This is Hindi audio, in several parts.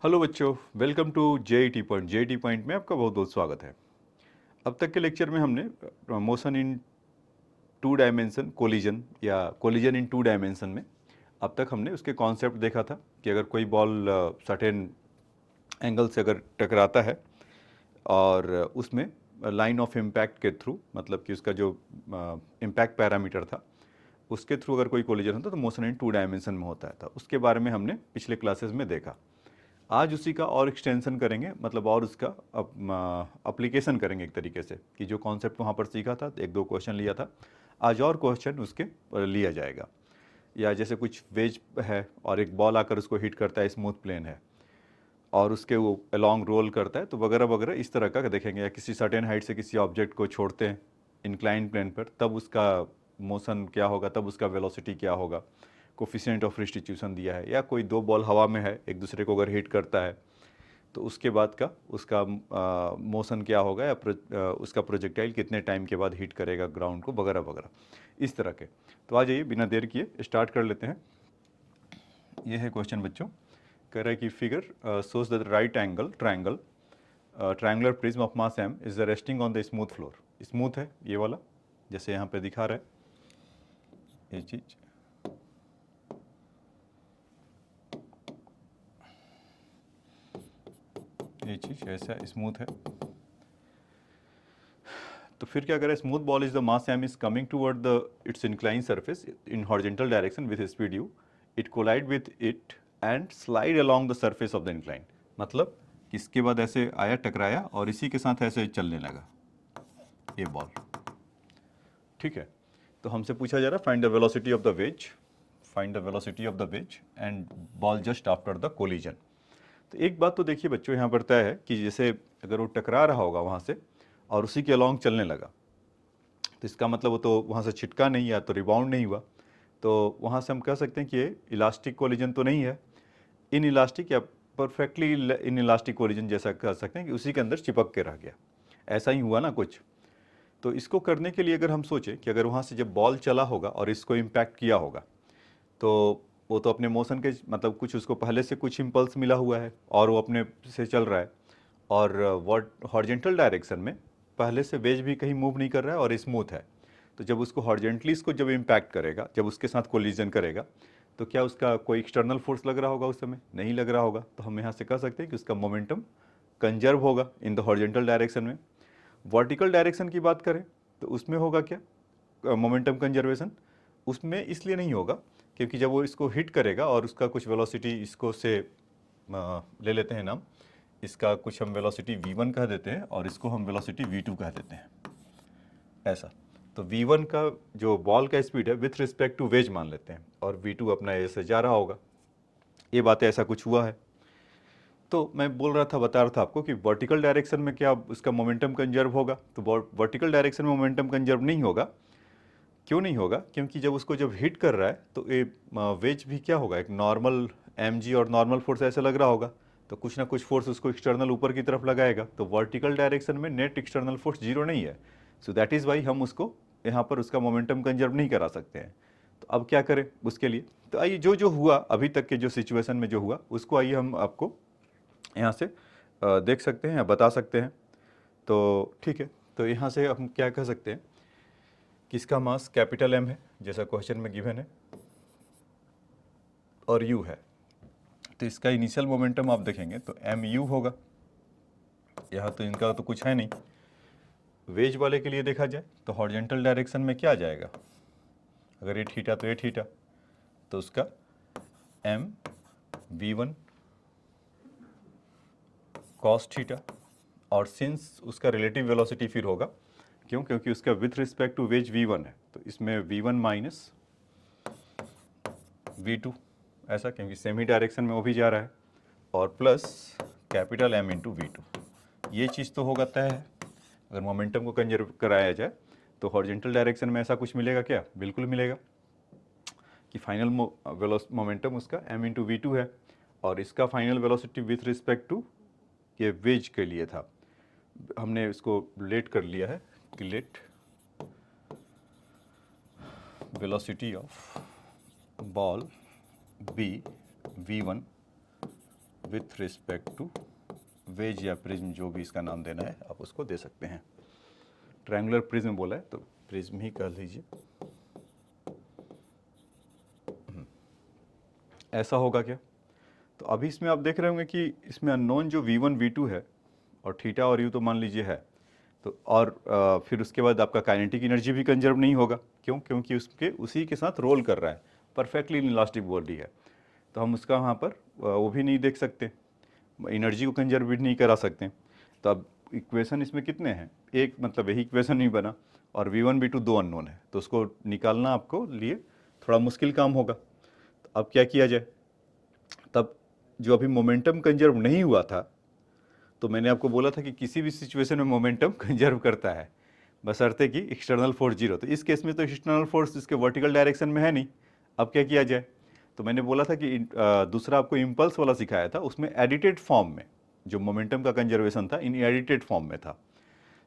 हेलो बच्चों, welcome to JET point. JET point में आपका बहुत बहुत स्वागत है। अब तक के लेक्चर में हमने motion in two dimension collision या कोलिजन इन टू डायमेंशन में अब तक हमने उसके कॉन्सेप्ट देखा था कि अगर कोई बॉल सर्टेन एंगल से अगर टकराता है और उसमें लाइन ऑफ इम्पैक्ट के थ्रू, मतलब कि उसका जो इम्पैक्ट पैरामीटर था उसके थ्रू अगर कोई कोलिजन होता तो मोशन इन टू डायमेंशन में होता था। उसके बारे में हमने पिछले क्लासेस में देखा। आज उसी का और एक्सटेंशन करेंगे, मतलब और उसका अप्लीकेशन करेंगे एक तरीके से कि जो कॉन्सेप्ट वहाँ पर सीखा था, एक दो क्वेश्चन लिया था, आज और क्वेश्चन उसके लिया जाएगा। या जैसे कुछ वेज है और एक बॉल आकर उसको हिट करता है, स्मूथ प्लेन है और उसके वो अलॉन्ग रोल करता है, तो वगैरह वगैरह इस तरह का देखेंगे। या किसी सर्टेन हाइट से किसी ऑब्जेक्ट को छोड़ते हैं इंक्लाइन प्लेन पर, तब उसका मोशन क्या होगा, तब उसका वेलोसिटी क्या होगा, कोफिशिएंट ऑफ रिस्टिट्यूशन दिया है। या कोई दो बॉल हवा में है, एक दूसरे को अगर हिट करता है तो उसके बाद का उसका मोशन क्या होगा, या उसका प्रोजेक्टाइल कितने टाइम के बाद हिट करेगा ग्राउंड को, वगैरह वगैरह इस तरह के। तो आ जाइए, बिना देर किए स्टार्ट कर लेते हैं। ये है क्वेश्चन बच्चों, कह रहा है कि figure shows the right angle triangle triangular prism of mass m is resting on the smooth floor. Smooth है ये वाला, जैसे यहाँ पे दिखा रहा है ये चीज़। ये चीज़ ऐसा स्मूथ है। तो फिर क्या करें, smooth ball is the mass m is coming toward the its incline surface in horizontal direction with speed u। It collide with it and slide along the surface of the incline. मतलब इसके बाद ऐसे आया, टकराया और इसी के साथ ऐसे चलने लगा ये बॉल। ठीक है, तो हमसे पूछा जा रहा है find the velocity of the ways, find the velocity of the ways and ball just after the collision. तो एक बात तो देखिए बच्चों, यहाँ पर तय है कि जैसे अगर वो टकरा रहा होगा वहाँ से और उसी के अलॉन्ग चलने लगा, तो इसका मतलब वो तो वहाँ से छिटका नहीं, या तो रिबाउंड नहीं हुआ। तो वहाँ से हम कह सकते हैं कि ये इलास्टिक कोलिजन तो नहीं है, इन इलास्टिक या परफेक्टली इन इलास्टिक कोलिजन जैसा कह सकते हैं कि उसी के अंदर चिपक के रह गया। ऐसा ही हुआ ना कुछ। तो इसको करने के लिए अगर हम सोचें कि अगर वहाँ से जब बॉल चला होगा और इसको इम्पैक्ट किया होगा, तो वो तो अपने मोशन के, मतलब कुछ उसको पहले से कुछ इम्पल्स मिला हुआ है और वो अपने से चल रहा है। और हॉरिजॉन्टल डायरेक्शन में पहले से वेज भी कहीं मूव नहीं कर रहा है और स्मूथ है। तो जब उसको हॉरिजॉन्टली इसको जब इम्पैक्ट करेगा, जब उसके साथ कोलिजन करेगा, तो क्या उसका कोई एक्सटर्नल फोर्स लग रहा होगा? उस समय नहीं लग रहा होगा। तो हम यहाँ से कह सकते हैं कि उसका मोमेंटम कंजर्व होगा इन द हॉरिजॉन्टल डायरेक्शन में। वर्टिकल डायरेक्शन की बात करें तो उसमें होगा क्या मोमेंटम कंजर्वेशन? उसमें इसलिए नहीं होगा क्योंकि जब वो इसको हिट करेगा और उसका कुछ वेलोसिटी इसको से ले लेते हैं नाम, इसका कुछ हम वेलोसिटी v1 कह देते हैं और इसको हम वेलोसिटी v2 कह देते हैं, ऐसा। तो v1 का जो बॉल का स्पीड है विथ रिस्पेक्ट टू वेज मान लेते हैं, और v2 अपना ऐसे जा रहा होगा। ये बात ऐसा कुछ हुआ है। तो मैं बोल रहा था, बता रहा था आपको कि वर्टिकल डायरेक्शन में क्या उसका मोमेंटम कंजर्व होगा? तो वर्टिकल डायरेक्शन में मोमेंटम कंजर्व नहीं होगा। क्यों नहीं होगा? क्योंकि जब उसको जब हिट कर रहा है तो ये वेज भी क्या होगा, एक नॉर्मल mg और नॉर्मल फोर्स ऐसे लग रहा होगा, तो कुछ ना कुछ फोर्स उसको एक्सटर्नल ऊपर की तरफ लगाएगा। तो वर्टिकल डायरेक्शन में नेट एक्सटर्नल फोर्स जीरो नहीं है। सो दैट इज़ वाई हम उसको यहाँ पर उसका मोमेंटम कंजर्व नहीं करा सकते हैं। तो अब क्या करें उसके लिए? तो आइए, जो जो हुआ अभी तक के जो सिचुएशन में जो हुआ उसको आइए हम आपको यहाँ से देख सकते हैं या बता सकते हैं। तो ठीक है, तो यहाँ से हम क्या कह सकते हैं कि इसका मास कैपिटल M है जैसा क्वेश्चन में गिवन है, और U है। तो इसका इनिशियल मोमेंटम आप देखेंगे तो mu होगा। यहाँ तो इनका तो कुछ है नहीं। वेज वाले के लिए देखा जाए तो हॉरिजॉन्टल डायरेक्शन में क्या आ जाएगा, अगर ये थीटा तो ये थीटा, तो उसका m v1 cos थीटा। और सिंस उसका रिलेटिव वेलोसिटी फिर होगा, क्यों? क्योंकि उसका with respect to veg v1 है, तो इसमें v1 माइनस v2 ऐसा, क्योंकि सेम ही डायरेक्शन में वो भी जा रहा है, और plus capital M into v2। ये चीज़ तो होगा तय है। अगर मोमेंटम को कंजर्व कराया जाए तो हॉरिजॉन्टल डायरेक्शन में ऐसा कुछ मिलेगा क्या? बिल्कुल मिलेगा कि फाइनल मोमेंटम उसका m इंटू v2 है, और इसका final velocity with respect to ये वेज के लिए था। हमने इसको लेट कर लिया है कि let velocity of ball be v1 with respect to wedge या प्रिज्म, जो भी इसका नाम देना है आप उसको दे सकते हैं। ट्रायंगुलर प्रिज्म बोला है तो प्रिज्म ही कह लीजिए। ऐसा होगा क्या? तो अभी इसमें आप देख रहे होंगे कि इसमें अननोन जो V1 V2 है और थीटा और यू तो मान लीजिए है, तो और फिर उसके बाद आपका काइनेटिक एनर्जी भी कंजर्व नहीं होगा। क्यों? क्योंकि उसके उसी के साथ रोल कर रहा है, परफेक्टली इलास्टिक बॉडी है, तो हम उसका वहाँ पर वो भी नहीं देख सकते, एनर्जी को कंजर्व भी नहीं करा सकते। तो अब इक्वेशन इसमें कितने हैं? एक, मतलब यही इक्वेशन नहीं बना, और V1 V2 दो अननोन है, तो उसको निकालना आपको लिए थोड़ा मुश्किल काम होगा। तो अब क्या किया जाए? तब जो अभी मोमेंटम कंजर्व नहीं हुआ था, तो मैंने आपको बोला था कि किसी भी सिचुएशन में मोमेंटम कंजर्व करता है, बशर्ते कि एक्सटर्नल फोर्स जीरो। तो इस केस में तो एक्सटर्नल फोर्स इसके वर्टिकल डायरेक्शन में है नहीं। अब क्या किया जाए? तो मैंने बोला था कि दूसरा आपको इम्पल्स वाला सिखाया था, उसमें एडिटेड फॉर्म में जो मोमेंटम का कंजर्वेशन था इन एडिटेड फॉर्म में था।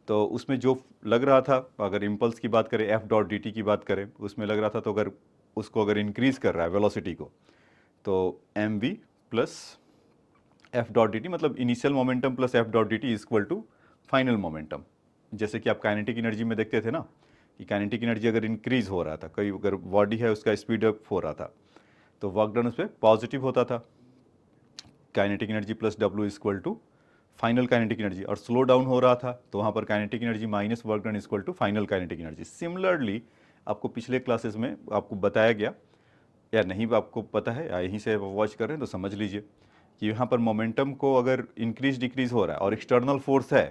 तो उसमें जो लग रहा था, अगर इम्पल्स की बात करें, एफ डॉट डी टी की बात करें, उसमें लग रहा था, तो अगर उसको अगर इंक्रीज कर रहा है वेलोसिटी को, तो M V plus F dot D T, मतलब initial momentum plus F dot D T is equal to final momentum. जैसे कि आप काइनेटिक एनर्जी में देखते थे ना, कि काइनेटिक एनर्जी अगर इंक्रीज हो रहा था, कोई अगर बॉडी है उसका स्पीड अप हो रहा था, तो वर्क डन उस पर पॉजिटिव होता था, kinetic energy plus W is equal to final kinetic energy. और स्लो डाउन हो रहा था तो वहाँ पर kinetic energy minus work done is equal to final kinetic energy. Similarly आपको पिछले क्लासेस में आपको बताया गया, या नहीं आपको पता है, या यहीं से वॉच कर रहे हैं तो समझ लीजिए कि यहाँ पर मोमेंटम को अगर इंक्रीज डिक्रीज हो रहा है और एक्सटर्नल फोर्स है,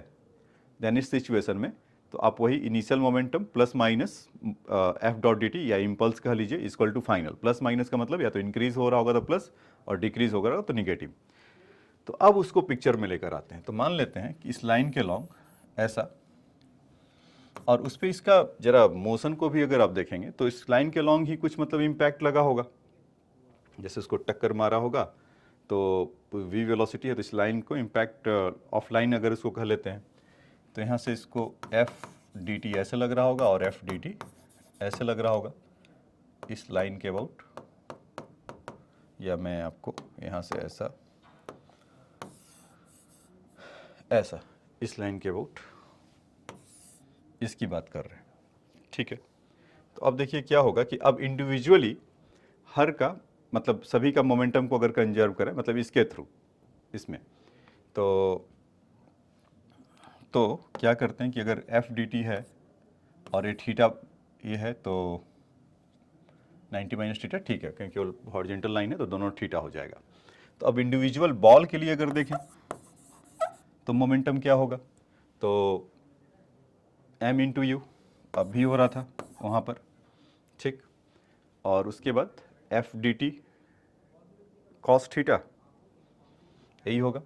देन इस सिचुएशन में तो आप वही initial momentum plus minus F dot D T, या इम्पल्स कह लीजिए, equal to final. Plus minus का मतलब या तो इंक्रीज हो रहा होगा तो प्लस, और डिक्रीज होगा तो निगेटिव। तो अब उसको पिक्चर में लेकर आते हैं। तो मान लेते हैं कि इस लाइन के लॉन्ग ऐसा, और उस पर इसका जरा मोशन को भी अगर आप देखेंगे तो इस लाइन के लॉन्ग ही कुछ मतलब इम्पैक्ट लगा होगा, जैसे उसको टक्कर मारा होगा, तो वी वेलोसिटी है, तो इस लाइन को इम्पैक्ट ऑफलाइन अगर इसको कह लेते हैं, तो यहाँ से इसको एफ डी टी ऐसे लग रहा होगा और एफ डी टी ऐसे लग रहा होगा इस लाइन के अबाउट, या मैं आपको यहाँ से ऐसा ऐसा इस लाइन के अबाउट इसकी बात कर रहे हैं, ठीक है। तो अब देखिए क्या होगा कि अब इंडिविजुअली हर का मतलब सभी का मोमेंटम को अगर कंजर्व करें, मतलब इसके थ्रू इसमें, तो क्या करते हैं कि अगर एफ डी टी है और ये थीटा ये है, तो 90 माइनस थीटा, ठीक है, क्योंकि वो हॉरिजॉन्टल लाइन है तो दोनों थीटा हो जाएगा। तो अब इंडिविजुअल बॉल के लिए अगर देखें तो मोमेंटम क्या होगा, तो एम इंटू यू अब भी हो रहा था वहाँ पर, ठीक, और उसके बाद F D T cos theta यही होगा,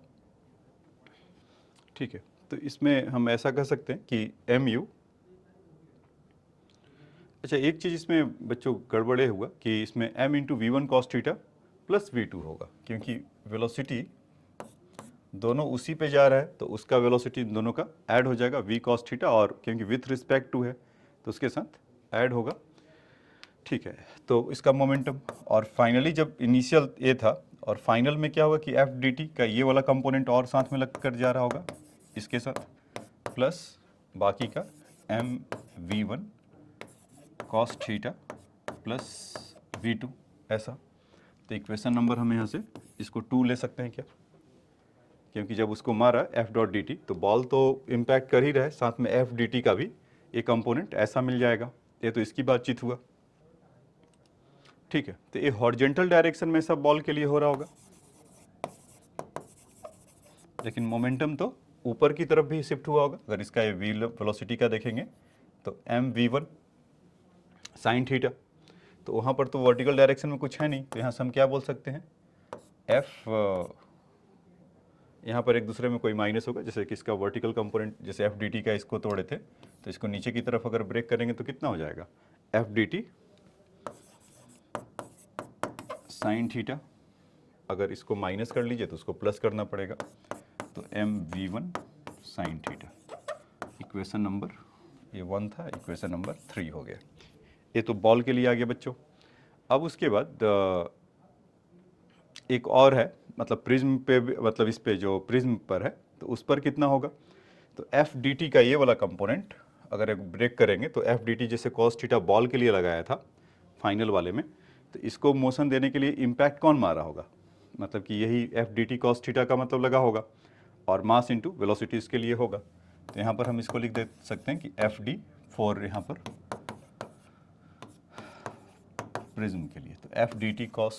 ठीक है। तो इसमें हम ऐसा कह सकते हैं कि एम यू, अच्छा एक चीज़ इसमें बच्चों गड़बड़े हुआ कि इसमें M into V one cos theta plus V two होगा, क्योंकि वेलोसिटी दोनों उसी पे जा रहा है, तो उसका वेलोसिटी दोनों का ऐड हो जाएगा वी कॉस थीटा, और क्योंकि विथ रिस्पेक्ट टू है तो उसके साथ ऐड होगा, ठीक है। तो इसका मोमेंटम, और फाइनली जब इनिशियल ये था और फाइनल में क्या होगा कि एफ डी टी का ये वाला कंपोनेंट और साथ में लग कर जा रहा होगा इसके साथ, प्लस बाकी का M V one cos theta plus V two ऐसा। तो इक्वेशन नंबर हम यहाँ से इसको 2 ले सकते हैं क्या, क्योंकि जब उसको मारा एफ डॉट डी टी तो बॉल तो इम्पैक्ट कर ही रहा है, साथ में एफ डी टी का भी ये कंपोनेंट ऐसा मिल जाएगा। ये तो इसकी बातचीत हुआ, ठीक है। तो ये हॉरिजॉन्टल डायरेक्शन में सब बॉल के लिए हो रहा होगा, लेकिन मोमेंटम तो ऊपर की तरफ भी शिफ्ट हुआ होगा। अगर इसका ये व्हील वेलोसिटी का देखेंगे तो M V one sine theta, तो वहाँ पर तो वर्टिकल डायरेक्शन में कुछ है नहीं, तो यहाँ से हम क्या बोल सकते हैं, एफ यहाँ पर एक दूसरे में कोई माइनस होगा, जैसे कि इसका वर्टिकल कंपोनेंट, जैसे एफ डी टी का इसको तोड़े थे, तो इसको नीचे की तरफ अगर ब्रेक करेंगे तो कितना हो जाएगा, F D T sine theta, अगर इसको माइनस कर लीजिए तो उसको प्लस करना पड़ेगा, तो M V one sine theta. Equation number ये 1 था, इक्वेशन नंबर 3 हो गया। ये तो बॉल के लिए आ गया बच्चों। अब उसके बाद एक और है, मतलब प्रिज्म पे मतलब इस पे जो प्रिज्म पर है तो उस पर कितना होगा, तो एफ डी टी का ये वाला कंपोनेंट अगर एक ब्रेक करेंगे तो एफ डी टी जैसे कॉस थीटा बॉल के लिए लगाया था फाइनल वाले में, तो इसको मोशन देने के लिए इम्पैक्ट कौन मारा होगा, मतलब कि यही F D T cos theta का मतलब लगा होगा, और मास इंटू वेलोसिटी इसके लिए होगा। तो यहाँ पर हम इसको लिख दे सकते हैं कि एफ डी फॉर यहाँ पर प्रिज्म के लिए, तो F D T cos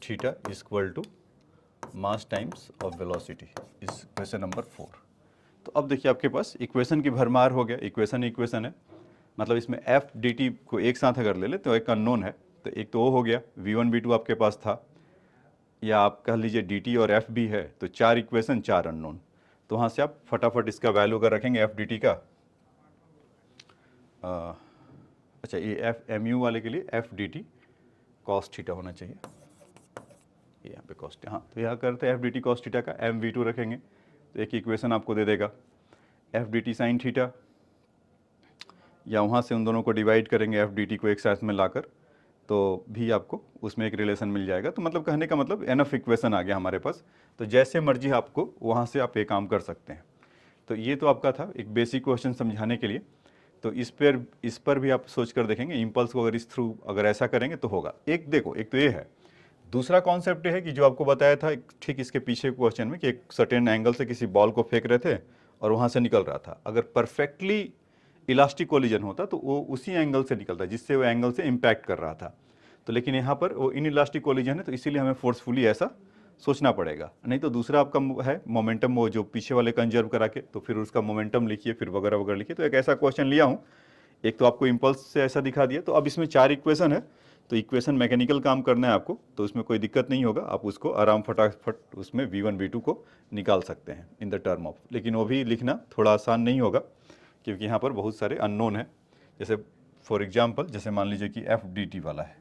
theta is equal to mass times of velocity is question number 4। तो अब देखिए आपके पास इक्वेशन की भरमार हो गया, इक्वेशन है, मतलब इसमें एफ डी टी को एक साथ अगर ले ले तो एक अननोन है, तो एक तो वो हो गया, V1 V2 आपके पास था, या आप कह लीजिए डी टी और एफ भी है, तो 4 इक्वेशन 4 अननोन। तो वहाँ से आप फटाफट इसका वैल्यू अगर रखेंगे एफ डी टी का, अच्छा ये एफ एम यू वाले के लिए F D T cos theta होना चाहिए, ये यहाँ पे कॉस्ट, हाँ तो यहाँ करते हैं F D T cos theta का एम वी टू रखेंगे, तो एक इक्वेशन आपको दे देगा F D T sine theta, या वहाँ से उन दोनों को डिवाइड करेंगे एफ डी टी को एक साथ में लाकर, तो भी आपको उसमें एक रिलेशन मिल जाएगा। तो मतलब कहने का मतलब एनफ इक्वेशन आ गया हमारे पास, तो जैसे मर्जी आपको वहाँ से आप ये काम कर सकते हैं। तो ये तो आपका था एक बेसिक क्वेश्चन समझाने के लिए। तो इस पर भी आप सोच कर देखेंगे, इम्पल्स को अगर इस थ्रू अगर ऐसा करेंगे तो होगा। एक देखो, एक तो ये है, दूसरा कॉन्सेप्ट है कि जो आपको बताया था ठीक इसके पीछे क्वेश्चन में कि एक सर्टेन एंगल से किसी बॉल को फेंक रहे थे और वहाँ से निकल रहा था, अगर परफेक्टली इलास्टिक कोलिजन होता तो वो उसी एंगल से निकलता जिससे वो एंगल से इम्पैक्ट कर रहा था। तो लेकिन यहाँ पर वो इन इलास्टिक कोलिजन है, तो इसीलिए हमें फोर्सफुली ऐसा सोचना पड़ेगा। नहीं तो दूसरा आपका है मोमेंटम, वो जो पीछे वाले कंजर्व करा के तो फिर उसका मोमेंटम लिखिए, फिर वगैरह वगैरह लिखिए। तो एक ऐसा क्वेश्चन लिया हूँ, एक तो आपको इम्पल्स से ऐसा दिखा दिया। तो अब इसमें 4 इक्वेशन है, तो इक्वेशन मैकेनिकल काम करना है आपको, तो उसमें कोई दिक्कत नहीं होगा, आप उसको आराम फटाफट उसमें V1 V2 को निकाल सकते हैं इन द टर्म ऑफ। लेकिन वो भी लिखना थोड़ा आसान नहीं होगा, क्योंकि यहाँ पर बहुत सारे अननोन हैं। जैसे फॉर एग्जाम्पल, जैसे मान लीजिए कि एफ डी टी वाला है,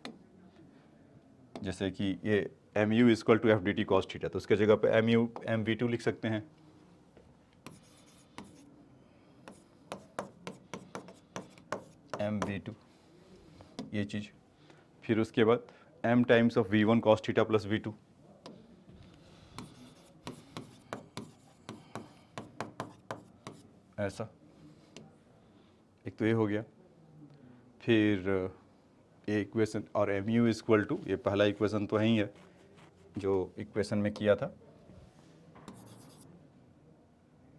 जैसे कि ये M U equal to F D T cos theta, तो उसके जगह पे M U M V two लिख सकते हैं, एम वी टू ये चीज़। फिर उसके बाद M times of V1 cos theta plus V2, ऐसा एक तो ये हो गया। फिर ये इक्वेशन और एम यू इक्वल टू, ये पहला इक्वेशन तो यही है जो इक्वेशन में किया था,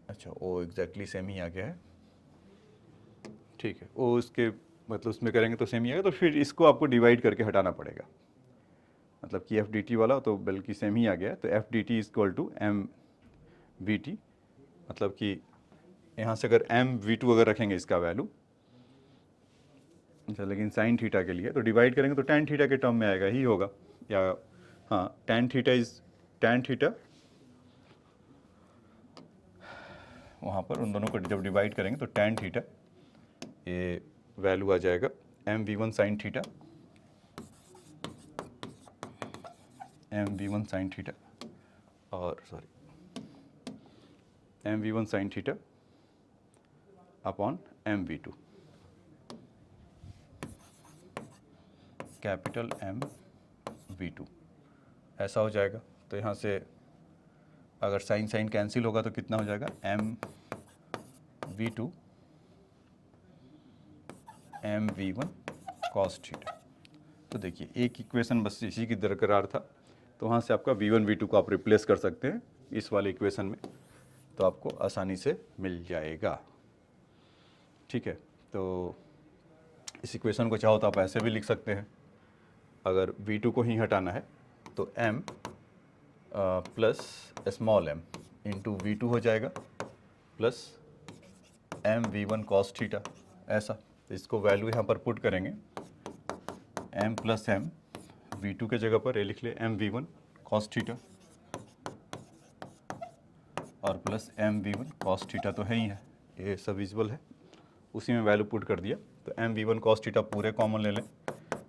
अच्छा वो एग्जैक्टली सेम ही आ गया है, ठीक है, वो उसके मतलब उसमें करेंगे तो सेम ही आएगा। तो फिर इसको आपको डिवाइड करके हटाना पड़ेगा, मतलब कि एफ डी टी वाला तो बल्कि सेम ही आ गया है। तो F D T equal to M V T, मतलब कि यहाँ से अगर एम वी टू अगर रखेंगे इसका वैल्यू, अच्छा लेकिन साइन थीटा के लिए तो डिवाइड करेंगे तो टैन थीटा के टर्म में आएगा ही होगा, या हाँ tan theta is tan theta, वहाँ पर उन दोनों को जब डिवाइड करेंगे तो टैन थीटा ये वैल्यू आ जाएगा M V one sine theta, M V one sine theta, और sorry M V one sine theta upon M V two, capital M V two, ऐसा हो जाएगा। तो यहाँ से अगर साइन साइन कैंसिल होगा तो कितना हो जाएगा, M V two M V one cos theta. तो देखिए एक इक्वेशन बस इसी की दरकरार था, तो वहाँ से आपका V1 V2 को आप रिप्लेस कर सकते हैं इस वाले इक्वेशन में, तो आपको आसानी से मिल जाएगा, ठीक है। तो इस इक्वेशन को चाहो तो आप ऐसे भी लिख सकते हैं, अगर V2 को ही हटाना है तो m plus small m into V2 हो जाएगा plus M V one cos theta, ऐसा। तो इसको वैल्यू यहाँ पर पुट करेंगे, m प्लस एम V2 के जगह पर ये लिख ले M V one cos theta, और plus M V one cos theta तो है ही है, ये सब विजुअल है, उसी में वैल्यू पुट कर दिया। तो M V one cos theta पूरे कॉमन ले लें,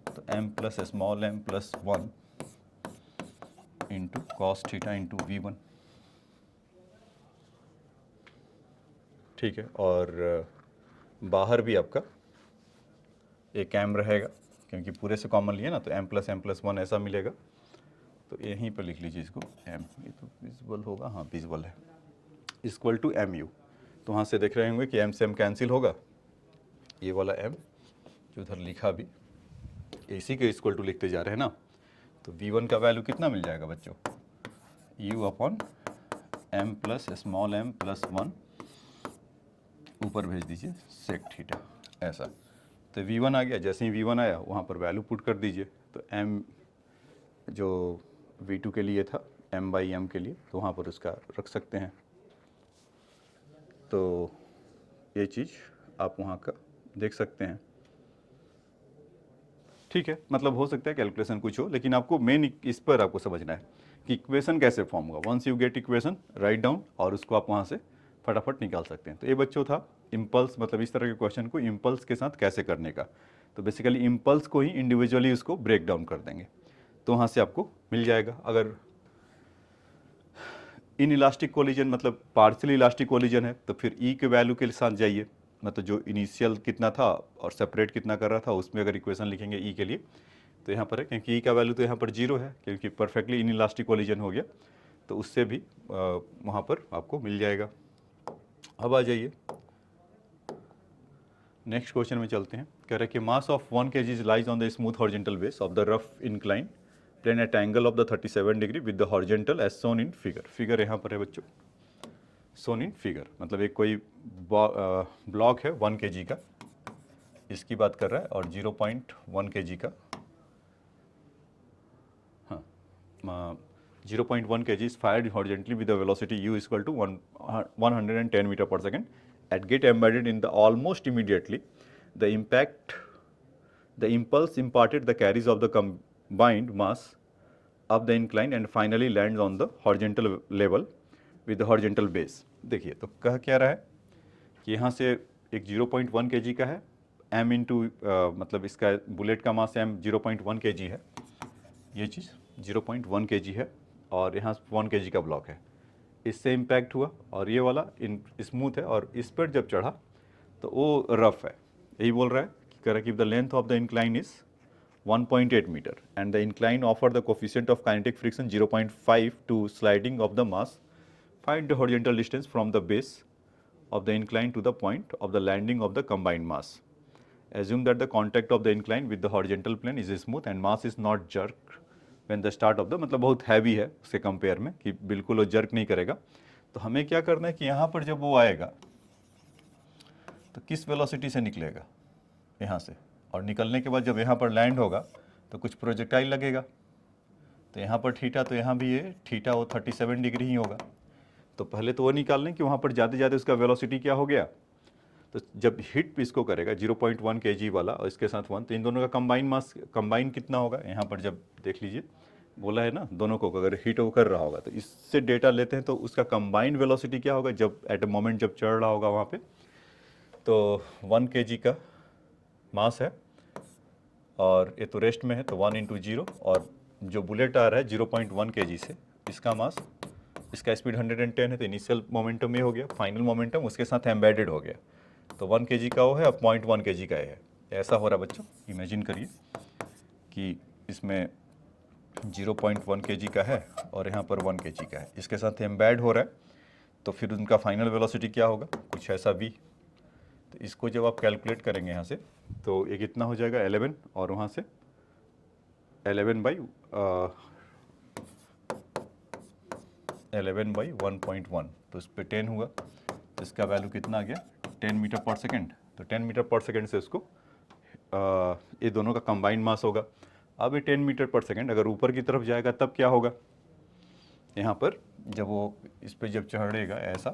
तो m plus small m plus 1 into cos theta into V1, ठीक है। और बाहर भी आपका एक m रहेगा, क्योंकि पूरे से कॉमन लिए ना, तो m प्लस 1 ऐसा मिलेगा, तो यहीं पर लिख लीजिए इसको m, ये तो विजुअल होगा, हाँ विजुअल है, इक्वल टू mu। तो वहाँ से देख रहे होंगे कि m से m कैंसिल होगा, ये वाला m जो उधर लिखा भी इसी के इक्वल टू लिखते जा रहे हैं ना, तो v1 का वैल्यू कितना मिल जाएगा बच्चों, u upon m plus small m plus 1 ऊपर भेज दीजिए सेक थीटा, ऐसा। तो v1 आ गया, जैसे ही v1 आया वहाँ पर वैल्यू पुट कर दीजिए, तो m जो v2 के लिए था m बाई m के लिए, तो वहाँ पर उसका रख सकते हैं। तो ये चीज़ आप वहाँ का देख सकते हैं, ठीक है। मतलब हो सकता है कैलकुलेशन कुछ हो, लेकिन आपको मेन इस पर आपको समझना है कि इक्वेशन कैसे फॉर्म होगा। Once you get equation write down, और उसको आप वहाँ से फटाफट निकाल सकते हैं। तो ये बच्चों था इम्पल्स, मतलब इस तरह के क्वेश्चन को इम्पल्स के साथ कैसे करने का। तो बेसिकली इम्पल्स को ही इंडिविजुअली उसको ब्रेक डाउन कर देंगे, तो वहाँ से आपको मिल जाएगा। अगर इन इलास्टिक कोलिजन मतलब पार्शियल इलास्टिक कोलिजन है, तो फिर ई के वैल्यू के साथ जाइए, मतलब जो इनिशियल कितना था और सेपरेट कितना कर रहा था, उसमें अगर इक्वेशन लिखेंगे ई के लिए, तो यहाँ पर है, क्योंकि ई का वैल्यू तो यहाँ पर 0 है, क्योंकि परफेक्टली इन इलास्टिक कोलिजन हो गया, तो उससे भी वहाँ पर आपको मिल जाएगा। अब आ जाइए नेक्स्ट क्वेश्चन में चलते हैं। कह रहे हैं कि mass of 1 kg lies on the smooth horizontal base of the rough incline plane at angle of the 37 degree with the horizontal as shown in figure. Figure यहाँ पर है बच्चों, सोन इन फिगर, मतलब एक कोई ब्लॉक है 1 kg का, इसकी बात कर रहा है, और 0.1 kg का, हाँ 0.1 kg is fired horizontally with the velocity u is equal to 110 meter per second at get embedded in the almost immediately the impulse imparted the carries of the combined mass up the incline and finally lands on the horizontal level with the horizontal base। देखिए तो कह क्या रहा है कि यहाँ से एक 0.1 kg का है, m इंटू मतलब इसका बुलेट का मास m 0.1 kg है, ये चीज़ 0.1 kg है, और यहाँ 1 kg का ब्लॉक है, इससे इम्पैक्ट हुआ, और ये वाला इन स्मूथ है, और इस पर जब चढ़ा तो वो रफ है। यही बोल रहा है कि कह रहा है कि the length of the incline is 1.8 metre and the incline offer the coefficient of kinetic friction 0.5 to sliding of the mass. Find the horizontal distance from the base of the incline to the point of the landing of the combined mass. Assume that the contact of the incline with the horizontal plane is smooth and mass is not jerked when the start of the, मतलब बहुत हैवी है उसके कंपेयर में, कि बिल्कुल वो जर्क नहीं करेगा। तो हमें क्या करना है कि यहाँ पर जब वो आएगा तो किस वेलोसिटी से निकलेगा यहाँ से, और निकलने के बाद जब यहाँ पर लैंड होगा तो कुछ प्रोजेक्टाइल लगेगा। तो यहाँ पर थीटा, तो यहाँ भी ये थीटा वो 37 डिग्री ही होगा। तो पहले तो वो निकाल लें कि वहाँ पर जाते जाते उसका वेलोसिटी क्या हो गया। तो जब हिट इसको करेगा 0.1 kg वाला और इसके साथ 1, तो इन दोनों का कंबाइन मास, कंबाइन कितना होगा, यहाँ पर जब देख लीजिए बोला है ना, दोनों को अगर हिट वो कर रहा होगा तो इससे डेटा लेते हैं, तो उसका कंबाइंड वेलोसिटी क्या होगा जब एट अ मोमेंट जब चढ़ रहा होगा वहाँ पे। तो 1 kg का मास है और ये तो रेस्ट में है, तो 1 इंटू 0, और जो बुलेट आ रहा है 0.1 kg से, इसका मास, इसका स्पीड 110 है, तो इनिशियल मोमेंटम ये हो गया, फाइनल मोमेंटम उसके साथ एम्बेडेड हो गया। तो 1 kg का वो है, अब 0.1 kg का है, ऐसा हो रहा है बच्चों। इमेजिन करिए कि इसमें 0.1 kg का है और यहाँ पर 1 kg का है, इसके साथ एम्बेड हो रहा है, तो फिर उनका फाइनल वेलोसिटी क्या होगा, कुछ ऐसा v। तो इसको जब आप कैलकुलेट करेंगे यहाँ से, तो ये कितना हो जाएगा 11, और वहाँ से 11 बाई 1.1, तो इस पर 10 हुआ, तो इसका वैल्यू कितना आ गया 10 मीटर पर सेकेंड। तो 10 मीटर पर सेकेंड से उसको ये दोनों का कंबाइंड मास होगा। अब ये 10 मीटर पर सेकेंड अगर ऊपर की तरफ जाएगा तब क्या होगा, यहाँ पर जब वो इस पर जब चढ़ेगा, ऐसा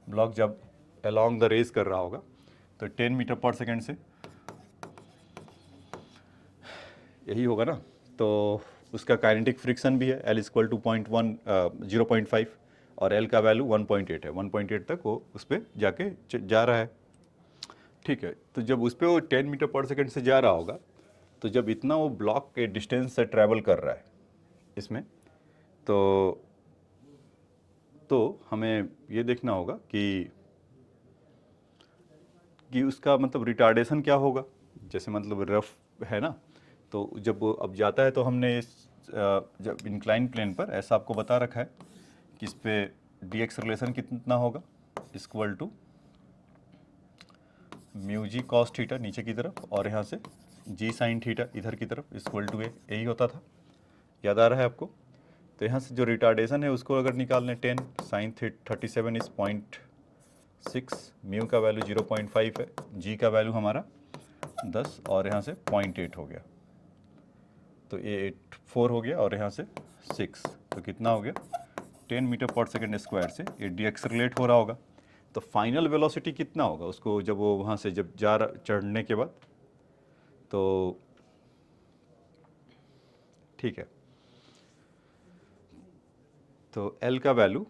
ब्लॉक जब अलोंग द रेस कर रहा होगा, तो 10 मीटर पर सेकेंड से यही होगा ना, तो उसका काइनेटिक फ्रिक्शन भी है L इक्वल टू 0.5, और L का वैल्यू 1.8 है, 1.8 तक वो उस पर जाके जा रहा है, ठीक है। तो जब उस पर वो 10 मीटर पर सेकेंड से जा रहा होगा, तो जब इतना वो ब्लॉक के डिस्टेंस से ट्रैवल कर रहा है इसमें, तो हमें ये देखना होगा कि उसका मतलब रिटार्डेशन क्या होगा। जैसे मतलब रफ है ना, तो जब वो अब जाता है, तो हमने जब इंक्लाइन प्लेन पर ऐसा आपको बता रखा है कि इस पे डी एक्सेलरेशन कितना होगा, equal to mu G cos theta नीचे की तरफ और यहाँ से जी साइन थीटा इधर की तरफ इक्वल टू ए, यही होता था, याद आ रहा है आपको। तो यहाँ से जो रिटार्डेशन है उसको अगर निकाल लें 10 साइन 37 इज 0.6, म्यू का वैल्यू 0.5 है, जी का वैल्यू हमारा 10 और यहाँ से 0.8 हो गया, तो ये 4 हो गया और यहाँ से 6, तो कितना हो गया 10 मीटर पर सेकेंड स्क्वायर से ये डी एक्सेलरेट हो रहा होगा। तो फाइनल वेलोसिटी कितना होगा उसको जब वो वहाँ से जब चढ़ने के बाद, तो ठीक है, तो L का वैल्यू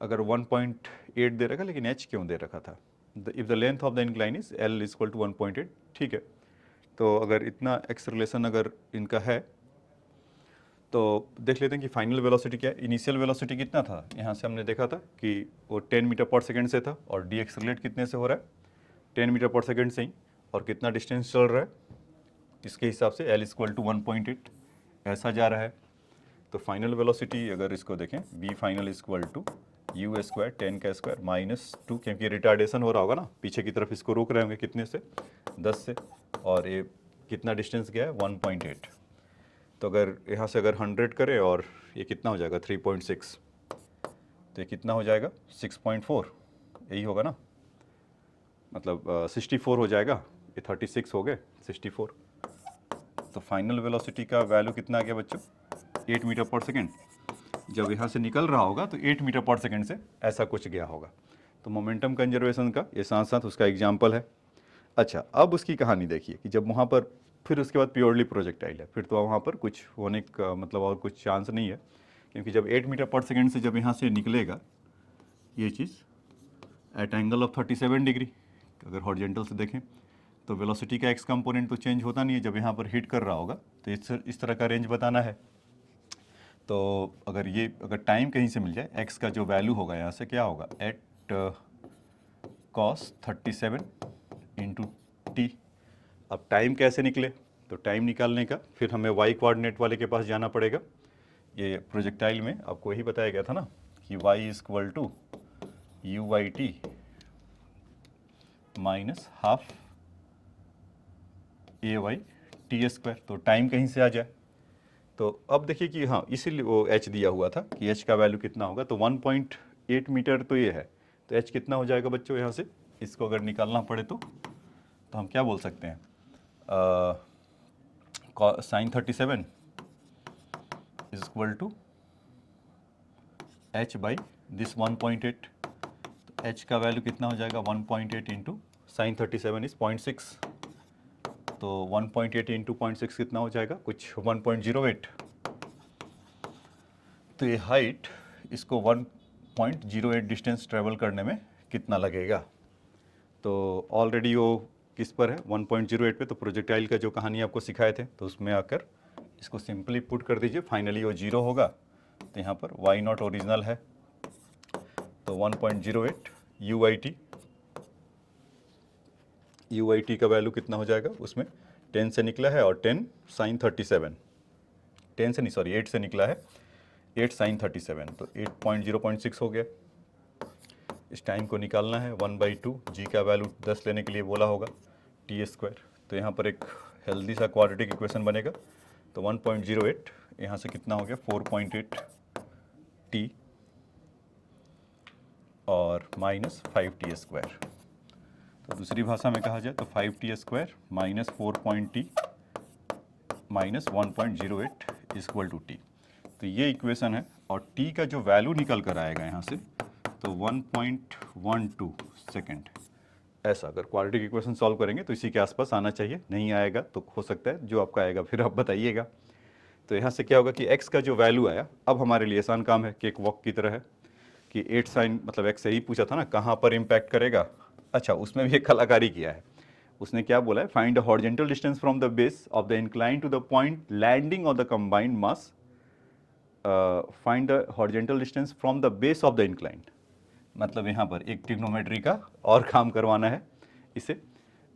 अगर 1.8 दे रखा, लेकिन H क्यों दे रखा था, if the length of the incline is L equal to 1.8, ठीक है। तो अगर इतना एक्सेलरेशन अगर इनका है तो देख लेते हैं कि फाइनल वेलोसिटी क्या है। इनिशियल वेलोसिटी कितना था, यहाँ से हमने देखा था कि वो 10 मीटर पर सेकेंड से था और डी एक्सेलरेट कितने से हो रहा है, 10 मीटर पर सेकेंड से ही, और कितना डिस्टेंस चल रहा है, इसके हिसाब से L इक्वल टू 1.8 ऐसा जा रहा है। तो फाइनल वेलोसिटी अगर इसको देखें, v final equal to U square 10 का स्क्वायर -2, क्योंकि रिटार्डेशन हो रहा होगा ना, पीछे की तरफ इसको रोक रहे होंगे कितने से, 10 से, और ये कितना डिस्टेंस गया है 1.8। तो अगर यहाँ से अगर 100 करें और ये कितना हो जाएगा 3.6, तो ये कितना हो जाएगा 6.4, यही होगा ना, मतलब 64 हो जाएगा, ये 36 हो गए 64। तो फाइनल वेलोसिटी का वैल्यू कितना आ गया बच्चों, 8 मीटर पर सेकेंड। जब यहाँ से निकल रहा होगा तो 8 मीटर पर सेकेंड से ऐसा कुछ गया होगा। तो मोमेंटम कंजर्वेशन का ये साथ साथ उसका एग्जाम्पल है। अच्छा, अब उसकी कहानी देखिए कि जब वहाँ पर फिर उसके बाद प्योरली प्रोजेक्टाइल है, फिर तो वहाँ पर कुछ होने का मतलब और कुछ चांस नहीं है, क्योंकि जब 8 मीटर पर सेकेंड से जब यहाँ से निकलेगा ये चीज़ एट एंगल ऑफ 37 डिग्री, अगर हॉरिजॉन्टल से देखें तो वेलोसिटी का एक्स कंपोनेंट तो चेंज होता नहीं है जब यहाँ पर हिट कर रहा होगा, तो इस तरह का रेंज बताना है। तो अगर टाइम कहीं से मिल जाए, एक्स का जो वैल्यू होगा यहाँ से क्या होगा, एट कॉस 37 इंटू टी। अब टाइम कैसे निकले, तो टाइम निकालने का फिर हमें वाई कोऑर्डिनेट वाले के पास जाना पड़ेगा। ये प्रोजेक्टाइल में आपको यही बताया गया था ना कि Y equal to U Y T minus half A Y T square. तो टाइम कहीं से आ जाए, तो अब देखिए कि हाँ, इसीलिए वो h दिया हुआ था कि h का वैल्यू कितना होगा, तो 1.8 मीटर तो ये है, तो h कितना हो जाएगा बच्चों, यहाँ से इसको अगर निकालना पड़े तो हम क्या बोल सकते हैं, sine 37 is equal to h by this 1.8। तो h का वैल्यू कितना हो जाएगा 1.8 इंटू साइन 37 इज 0.6, तो 1.8 इंटू 0.6 कितना हो जाएगा, कुछ 1.08। तो ये हाइट इसको 1.08 डिस्टेंस ट्रेवल करने में कितना लगेगा। तो ऑलरेडी वो किस पर है 1.08 पे, तो प्रोजेक्टाइल का जो कहानी आपको सिखाए थे तो उसमें आकर इसको सिंपली पुट कर दीजिए, फाइनली वो 0 होगा। तो यहाँ पर y नॉट ओरिजिनल है, तो 1.08 यू आई टी का वैल्यू कितना हो जाएगा, उसमें 10 से निकला है और 10 साइन 37, 10 से नहीं सॉरी 8 से निकला है, 8 साइन 37, तो 8.0.6 हो गया। इस टाइम को निकालना है 1/2, जी का वैल्यू 10 लेने के लिए बोला होगा टी स्क्वायर। तो यहाँ पर एक हेल्दी सा क्वाड्रेटिक इक्वेशन बनेगा, तो 1.08 यहाँ से कितना हो गया 4.8 टी और माइनस 5t स्क्वायर। तो दूसरी भाषा में कहा जाए तो 5t square minus 4.t minus 1.08 equal to T. तो ये इक्वेशन है, और t का जो वैल्यू निकल कर आएगा यहाँ से तो 1.12 सेकेंड। ऐसा अगर क्वाड्रेटिक इक्वेशन सॉल्व करेंगे तो इसी के आसपास आना चाहिए, नहीं आएगा तो हो सकता है जो आपका आएगा फिर आप बताइएगा। तो यहाँ से क्या होगा कि x का जो वैल्यू आया, अब हमारे लिए आसान काम है, केक वॉक की तरह है कि 8 साइन मतलब x से ही पूछा था ना कहाँ पर इम्पैक्ट करेगा। अच्छा, उसमें भी एक कलाकारी किया है, उसने क्या बोला है, find the horizontal distance from the base of the incline to the point landing of the combined mass, find the horizontal distance from the base of the incline. मतलब यहाँ पर एक ट्रिग्नोमेट्री का और काम करवाना है इसे,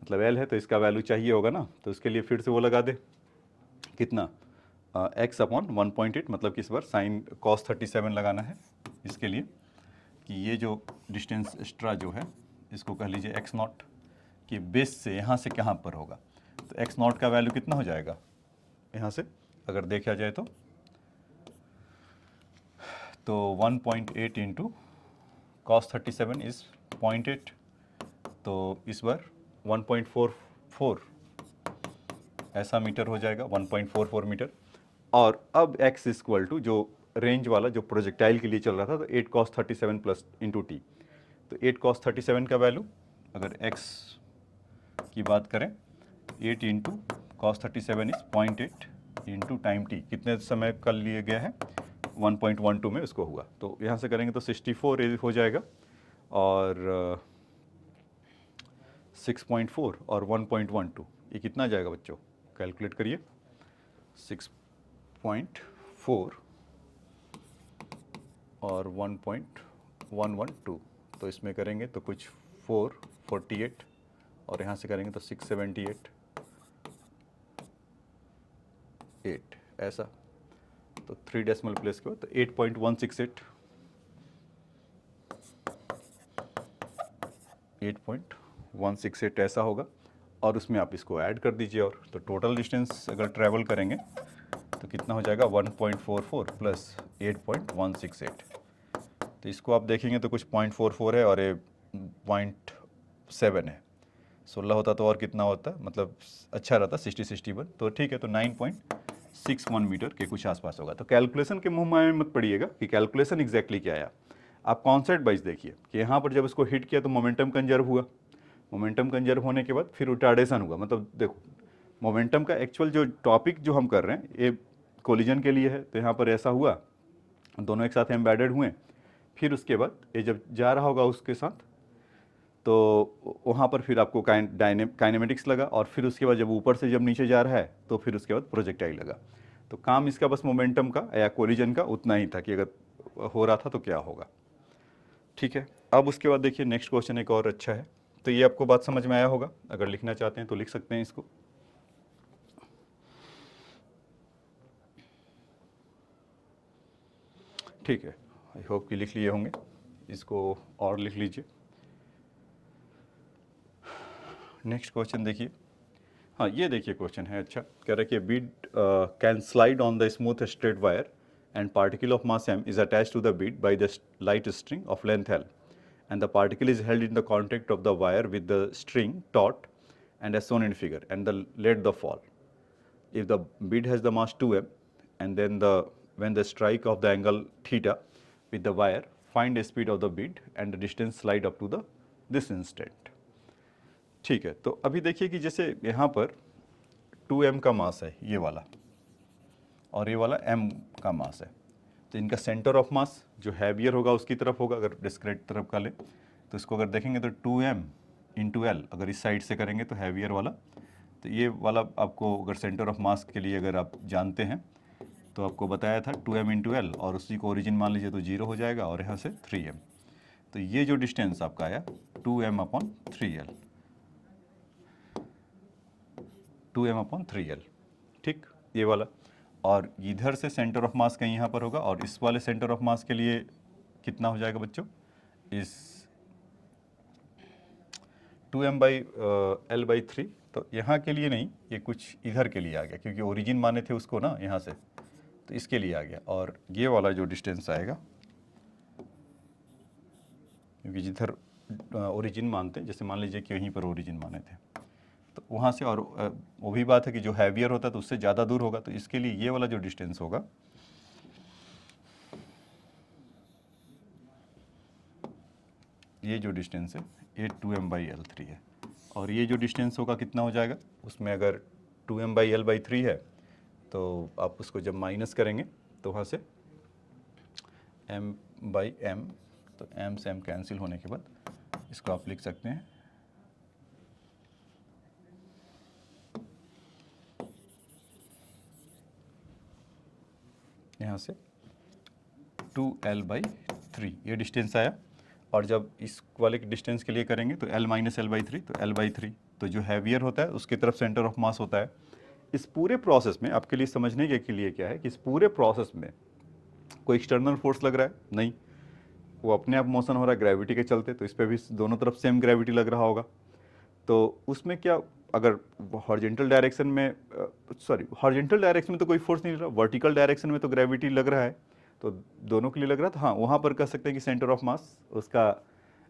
मतलब L है तो इसका वैल्यू चाहिए होगा ना, तो उसके लिए फिर से वो लगा दे कितना x अपॉन 1.8, मतलब कि इस बार साइन cos 37 लगाना है इसके लिए कि ये जो डिस्टेंस एक्स्ट्रा जो है इसको कह लीजिए x नॉट, कि बेस से यहाँ से कहाँ पर होगा। तो x नॉट का वैल्यू कितना हो जाएगा यहाँ से अगर देखा जाए तो 1.8 इंटू cos 37 इज़ 0.8, तो इस बार 1.44 ऐसा मीटर हो जाएगा, 1.44 मीटर। और अब x इक्वल टू जो रेंज वाला जो प्रोजेक्टाइल के लिए चल रहा था, तो 8 cos 37 प्लस इंटू टी, तो 8 cos 37 का वैल्यू अगर x की बात करें 8 into cos 37 is 0.8 into time T, कितने समय का लिए गया है 1.12 में उसको हुआ, तो यहाँ से करेंगे तो 64 हो जाएगा, और 6.4 और 1.12 ये कितना जाएगा बच्चों, कैलकुलेट करिए। 6.4 और 1.112, तो इसमें करेंगे तो कुछ 448 और यहाँ से करेंगे तो 678 8 ऐसा, तो 3 डेसिमल प्लेस के बाद तो 8.168 8.168 ऐसा होगा, और उसमें आप इसको ऐड कर दीजिए, और तो टोटल डिस्टेंस अगर ट्रैवल करेंगे तो कितना हो जाएगा 1.44 प्लस 8.168, तो इसको आप देखेंगे तो कुछ 0.44 है और ये 0.7 है, 16 होता तो और कितना होता, मतलब अच्छा रहता 60-61, तो ठीक है, तो 9.61 मीटर के कुछ आसपास होगा। तो कैलकुलेशन के मुँह में मत पड़िएगा कि कैलकुलेशन एग्जैक्टली क्या आया, आप कॉन्सेप्ट वाइज देखिए कि यहाँ पर जब इसको हिट किया तो मोमेंटम कंजर्व हुआ, मोमेंटम कंजर्व होने के बाद फिर रिटार्डेशन हुआ, मतलब देखो मोमेंटम का एक्चुअल जो टॉपिक जो हम कर रहे हैं ये कोलिजन के लिए है, तो यहाँ पर ऐसा हुआ दोनों एक साथ एम्बेडेड हुए, फिर उसके बाद ये जब जा रहा होगा उसके साथ तो वहाँ पर फिर आपको काइनेमेटिक्स लगा, और फिर उसके बाद जब ऊपर से जब नीचे जा रहा है तो फिर उसके बाद प्रोजेक्टाइल लगा। तो काम इसका बस मोमेंटम का या कोलिजन का उतना ही था कि अगर हो रहा था तो क्या होगा। ठीक है, अब उसके बाद देखिए नेक्स्ट क्वेश्चन एक और अच्छा है, तो ये आपको बात समझ में आया होगा, अगर लिखना चाहते हैं तो लिख सकते हैं इसको। ठीक है, आई होप कि लिख लिए होंगे, इसको और लिख लीजिए। नेक्स्ट क्वेश्चन देखिए, हाँ ये देखिए क्वेश्चन है अच्छा, कह रहा है कि Beed can slide on the smooth straight wire and particle of mass m is attached to the bead by the light string of length L, and the particle is held in the contact of the wire with the string taut and as shown in figure, and let the fall. If the bead has the mass 2m and then when the strike of the angle theta with the wire, find the speed of the bead and the distance slide up to this instant. ठीक है, तो अभी देखिए कि जैसे यहाँ पर 2m का मास है ये वाला, और ये वाला m का मास है, तो इनका सेंटर ऑफ मास जो हैवियर होगा उसकी तरफ होगा, अगर डिस्क्रेट तरफ का ले तो इसको अगर देखेंगे तो 2m इंटू एल, अगर इस साइड से करेंगे तो हैवियर वाला, तो ये वाला आपको अगर सेंटर ऑफ मास के लिए अगर आप जानते हैं तो आपको बताया था 2m इंटू एल, और उसी को ओरिजिन मान लीजिए तो 0 हो जाएगा, और यहाँ से 3m, तो ये जो डिस्टेंस आपका आया 2m upon 3l, 2m upon 3l, ठीक ये वाला, और इधर से सेंटर ऑफ मास कहीं यहाँ पर होगा, और इस वाले सेंटर ऑफ मास के लिए कितना हो जाएगा बच्चों, इस 2m बाई एल बाई 3, तो यहाँ के लिए नहीं, ये कुछ इधर के लिए आ गया, क्योंकि ओरिजिन माने थे उसको ना यहाँ से, तो इसके लिए आ गया, और ये वाला जो डिस्टेंस आएगा, क्योंकि जिधर ओरिजिन मानते हैं, जैसे मान लीजिए कि यहीं पर ओरिजिन माने थे, तो वहाँ से, और वो भी बात है कि जो हैवियर होता है तो उससे ज़्यादा दूर होगा, तो इसके लिए ये वाला जो डिस्टेंस होगा ये जो डिस्टेंस है ये 2m बाई एल 3 है, और ये जो डिस्टेंस होगा कितना हो जाएगा, उसमें अगर 2m बाई एल बाई 3 है तो आप उसको जब माइनस करेंगे तो वहाँ से m बाई m, तो m से m कैंसिल होने के बाद इसको आप लिख सकते हैं यहाँ से 2l बाई 3, ये डिस्टेंस आया, और जब इस वाले के डिस्टेंस के लिए करेंगे तो l माइनस एल बाई 3, तो l बाई 3, तो जो हैवियर होता है उसकी तरफ सेंटर ऑफ मास होता है इस पूरे प्रोसेस में आपके लिए समझने के लिए क्या है कि इस पूरे प्रोसेस में कोई एक्सटर्नल फोर्स लग रहा है नहीं, वो अपने आप मोशन हो रहा है ग्रेविटी के चलते, तो इस पर भी दोनों तरफ सेम ग्रेविटी लग रहा होगा। तो उसमें क्या, अगर हॉरिजॉन्टल डायरेक्शन में हॉरिजॉन्टल डायरेक्शन में तो कोई फोर्स नहीं लग रहा, वर्टिकल डायरेक्शन में तो ग्रेविटी लग रहा है, तो दोनों के लिए लग रहा था। हाँ, वहाँ पर कह सकते हैं कि सेंटर ऑफ मास उसका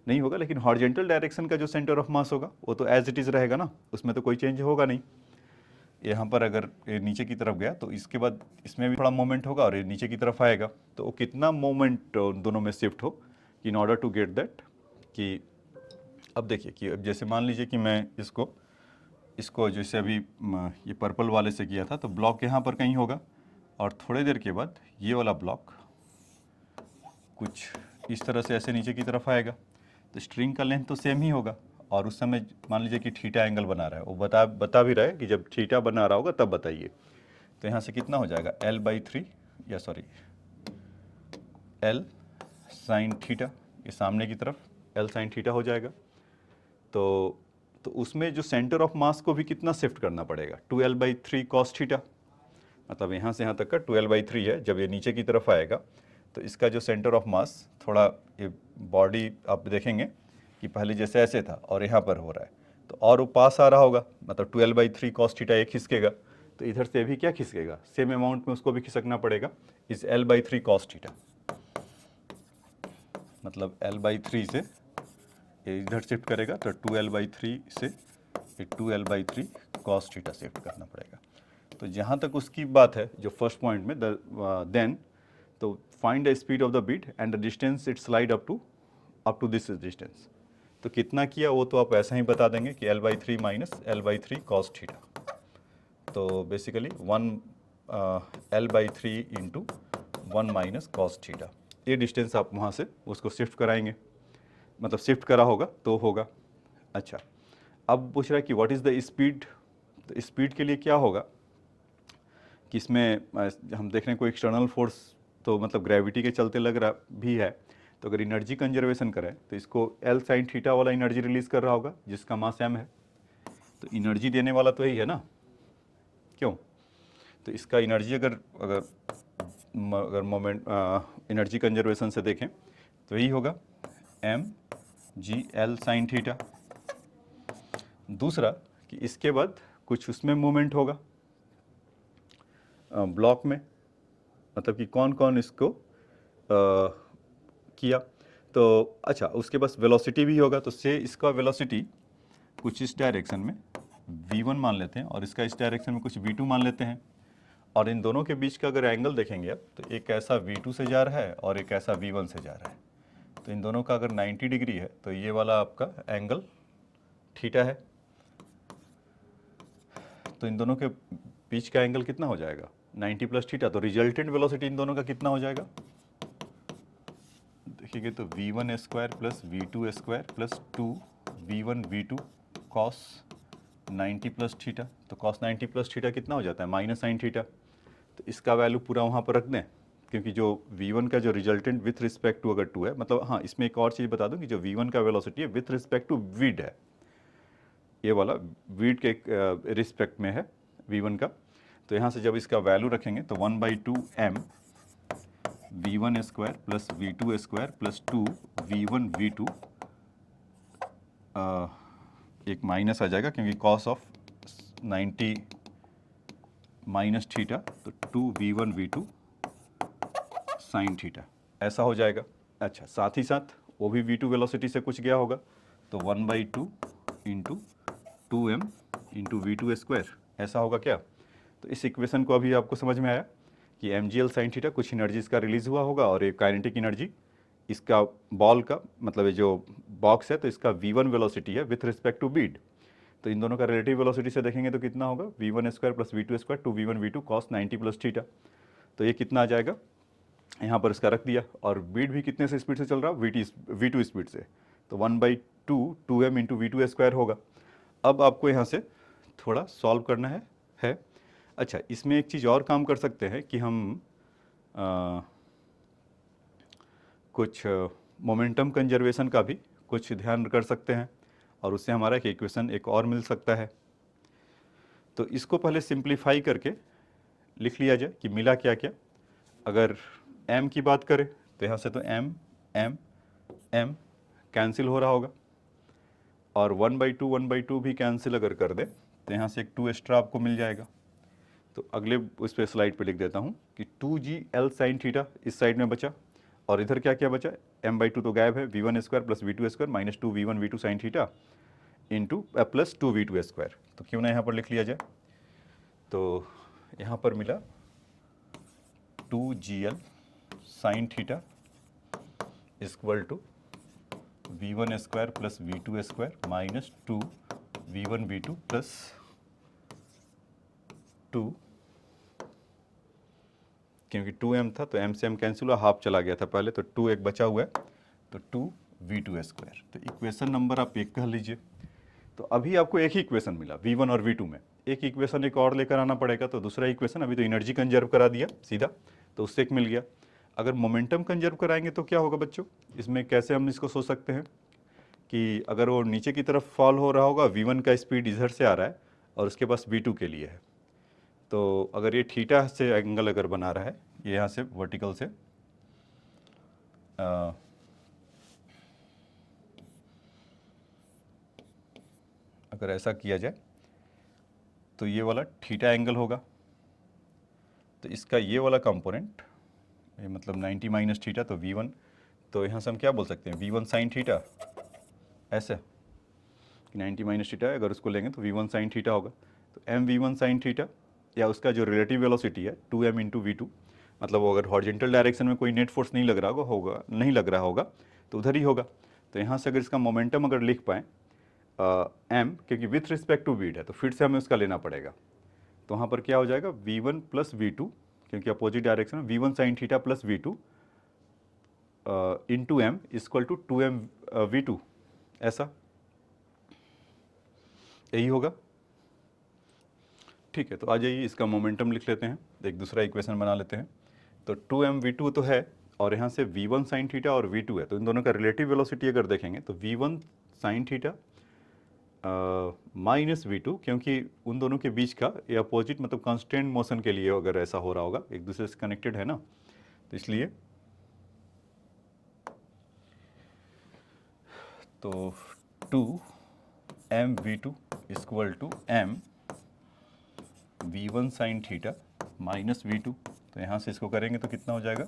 नहीं होगा, लेकिन हॉरिजॉन्टल डायरेक्शन का जो सेंटर ऑफ मास होगा वो तो एज इट इज़ रहेगा ना, उसमें तो कोई चेंज होगा नहीं। यहाँ पर अगर ये नीचे की तरफ गया तो इसके बाद इसमें भी थोड़ा मोमेंट होगा और ये नीचे की तरफ आएगा, तो वो कितना मोमेंट दोनों में शिफ्ट हो in order to get that कि अब देखिए कि अब जैसे मान लीजिए कि मैं इसको जैसे अभी ये पर्पल वाले से किया था, तो ब्लॉक यहाँ पर कहीं होगा और थोड़ी देर के बाद ये वाला ब्लॉक कुछ इस तरह से ऐसे नीचे की तरफ आएगा, तो स्ट्रिंग का लेंथ तो सेम ही होगा। और उस समय मान लीजिए कि थीटा एंगल बना रहा है, वो बता भी रहा है कि जब थीटा बना रहा होगा तब बताइए। तो यहाँ से कितना हो जाएगा L/3 या सॉरी L साइन थीटा, ये सामने की तरफ L साइन थीटा हो जाएगा। तो उसमें जो सेंटर ऑफ मास को भी कितना शिफ्ट करना पड़ेगा, 2L/3 कॉस थीटा, मतलब यहाँ से यहाँ तक का 2L/3 है। जब ये नीचे की तरफ आएगा तो इसका जो सेंटर ऑफ मास थोड़ा, ये बॉडी आप देखेंगे कि पहले जैसे ऐसे था और यहाँ पर हो रहा है, तो और वो पास आ रहा होगा, मतलब 2L/3 कॉस थीटा एक खिसकेगा, तो इधर से भी क्या खिसकेगा, सेम अमाउंट में उसको भी खिसकना पड़ेगा, इस L/3 कॉस थीटा, मतलब L/3 से ये इधर शिफ्ट करेगा तो 2L/3 से ये 2L/3 कॉस थीटा शिफ्ट करना पड़ेगा। तो जहाँ तक उसकी बात है जो फर्स्ट पॉइंट में, देन तो find the speed of the beat and the distance it slide up to this distance. तो कितना किया वो तो आप ऐसा ही बता देंगे कि L/3 minus L/3 cos theta, तो basically 1 L/3 into 1 minus cos theta, ये डिस्टेंस आप वहाँ से उसको शिफ्ट कराएंगे, मतलब शिफ्ट करा होगा तो होगा। अच्छा, अब पूछ रहा है कि व्हाट इज़ द स्पीड, तो स्पीड के लिए क्या होगा कि इसमें हम देख रहे हैं कोई एक्सटर्नल फोर्स तो मतलब ग्रेविटी के चलते लग रहा भी है, तो अगर एनर्जी कंजर्वेशन करें तो इसको L साइन थीटा वाला एनर्जी रिलीज कर रहा होगा जिसका मास m है, तो एनर्जी देने वाला तो यही है ना, क्यों, तो इसका एनर्जी अगर मोमेंट एनर्जी कंजर्वेशन से देखें तो यही होगा mg/L साइन थीटा। दूसरा कि इसके बाद कुछ उसमें मूवमेंट होगा ब्लॉक में, मतलब कि कौन कौन इसको किया, तो अच्छा उसके पास वेलोसिटी भी होगा, तो से इसका वेलोसिटी कुछ इस डायरेक्शन में v1 मान लेते हैं और इसका इस डायरेक्शन में कुछ v2 मान लेते हैं, और इन दोनों के बीच का अगर एंगल देखेंगे आप तो एक ऐसा v2 से जा रहा है और एक ऐसा v1 से जा रहा है, तो इन दोनों का अगर 90 डिग्री है तो ये वाला आपका एंगल थीटा है, तो इन दोनों के बीच का एंगल कितना हो जाएगा 90 प्लस थीटा, तो रिजल्टेंट वेलोसिटी इन दोनों का कितना हो जाएगा, देखिए तो v1 square plus v2 square plus 2v1 v2 cos 90 plus theta, तो कॉस 90 प्लस थीटा कितना हो जाता है माइनस साइन थीटा, तो इसका वैल्यू पूरा वहाँ पर रख दें, क्योंकि जो v1 का जो रिजल्टेंट विथ रिस्पेक्ट टू अगर 2 है, मतलब हाँ इसमें एक और चीज़ बता दूं कि जो v1 का वेलोसिटी है विथ रिस्पेक्ट टू विड है, ये वाला विड के रिस्पेक्ट में है v1 का, तो यहाँ से जब इसका वैल्यू रखेंगे तो 1/2 m v1 square plus v2 square plus 2v1 v2, एक माइनस आ जाएगा क्योंकि कॉस ऑफ 90 माइनस थीटा, तो 2v1 v2 साइन थीटा, ऐसा हो जाएगा। अच्छा, साथ ही साथ वो भी v2 वेलोसिटी से कुछ गया होगा, तो 1/2 into 2m into v2 square, ऐसा होगा क्या, तो इस इक्वेशन को अभी आपको समझ में आया कि mgl साइन थीटा कुछ एनर्जी इसका रिलीज हुआ होगा और ये काइनेटिक एनर्जी इसका बॉल का, मतलब ये जो बॉक्स है तो इसका v1 वेलोसिटी है विथ रिस्पेक्ट टू बीड, तो इन दोनों का रिलेटिव वेलोसिटी से देखेंगे तो कितना होगा v1 square plus v2 square 2v1 v2 cos 90 plus theta, तो ये कितना आ जाएगा, यहाँ पर इसका रख दिया, और बीड भी कितने से स्पीड से चल रहा है v2 स्पीड से, तो 1/2 2m इंटू v2 स्क्वायर होगा। अब आपको यहाँ से थोड़ा सॉल्व करना है। अच्छा, इसमें एक चीज़ और काम कर सकते हैं कि हम कुछ मोमेंटम कंजर्वेशन का भी कुछ ध्यान कर सकते हैं और उससे हमारा एक इक्वेशन एक और मिल सकता है। तो इसको पहले सिंप्लीफाई करके लिख लिया जाए कि मिला क्या क्या। अगर m की बात करें तो यहाँ से तो m m m कैंसिल हो रहा होगा, और 1/2 भी कैंसिल अगर कर दे तो यहाँ से एक 2 एक्स्ट्रा आपको मिल जाएगा। तो अगले उस पर स्लाइड पे लिख देता हूँ कि 2gl साइन थीटा इस साइड में बचा, और इधर क्या क्या बचा, m/2 तो गायब है, v1² plus v2² minus 2v1 v2 sine theta into plus 2v2²। तो क्यों ना यहाँ पर लिख लिया जाए। तो यहाँ पर मिला 2gl sine theta equal to v1² plus v2² minus 2v1 v2 plus 2, क्योंकि 2m था तो m से m कैंसिल हुआ, हाफ चला गया था पहले, तो 2 एक बचा हुआ है, तो 2v2²। तो इक्वेशन नंबर आप एक कह लीजिए। तो अभी आपको एक ही इक्वेशन मिला v1 और v2 में, एक इक्वेशन एक और लेकर आना पड़ेगा। तो दूसरा इक्वेशन अभी तो एनर्जी कंजर्व करा दिया सीधा, तो उससे एक मिल गया। अगर मोमेंटम कंजर्व कराएंगे तो क्या होगा बच्चों, इसमें कैसे हम इसको सोच सकते हैं कि अगर वो नीचे की तरफ फॉल हो रहा होगा, v1 का स्पीड इधर से आ रहा है और उसके पास v2 के लिए है, तो अगर ये थीटा से एंगल अगर बना रहा है, ये यहाँ से वर्टिकल से अगर ऐसा किया जाए तो ये वाला थीटा एंगल होगा। तो इसका ये वाला कंपोनेंट, ये मतलब 90 माइनस थीटा, तो v1, तो यहाँ से हम क्या बोल सकते हैं, v1 साइन थीटा, ऐसे 90 माइनस थीटा है, अगर उसको लेंगे तो v1 साइन थीटा होगा। तो m v1 साइन थीटा, या उसका जो रिलेटिव वेलोसिटी है 2m इंटू v2, मतलब वो अगर हॉरिजॉन्टल डायरेक्शन में कोई नेट फोर्स नहीं लग रहा होगा नहीं लग रहा होगा तो उधर ही होगा। तो यहाँ से अगर इसका मोमेंटम अगर लिख पाएँ m, क्योंकि विथ रिस्पेक्ट टू वीड है तो फिर से हमें उसका लेना पड़ेगा। तो वहाँ पर क्या हो जाएगा, v1 प्लस v2, क्योंकि अपोजिट डायरेक्शन में, v1 sine theta plus v2 into m equal to 2m v2, ऐसा यही होगा। ठीक है, तो आ जाइए इसका मोमेंटम लिख लेते हैं, एक दूसरा इक्वेशन बना लेते हैं। तो 2m v2 तो है, और यहाँ से v1 साइन थीटा और v2 है, तो इन दोनों का रिलेटिव वेलोसिटी अगर देखेंगे तो v1 sine theta minus v2, क्योंकि उन दोनों के बीच का ये अपोजिट मतलब कांस्टेंट मोशन के लिए अगर ऐसा हो रहा होगा, एक दूसरे से कनेक्टेड है ना, तो इसलिए तो 2m v2 equal to m v1 sine theta minus v2, तो यहाँ से इसको करेंगे तो कितना हो जाएगा,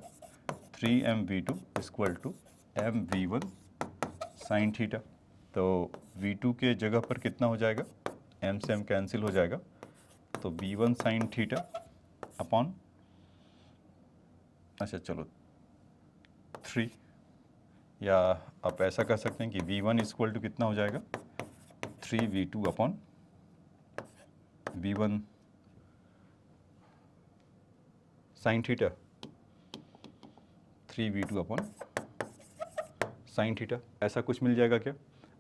3m v2 equal to m v1 sine theta. तो v2 के जगह पर कितना हो जाएगा, m से m कैंसिल हो जाएगा, तो v1 साइन थीटा अपॉन, अच्छा चलो 3, या आप ऐसा कर सकते हैं कि v1 इक्वल टू कितना हो जाएगा, 3v2 upon v1 sine theta, 3v2 upon sine theta, ऐसा कुछ मिल जाएगा क्या।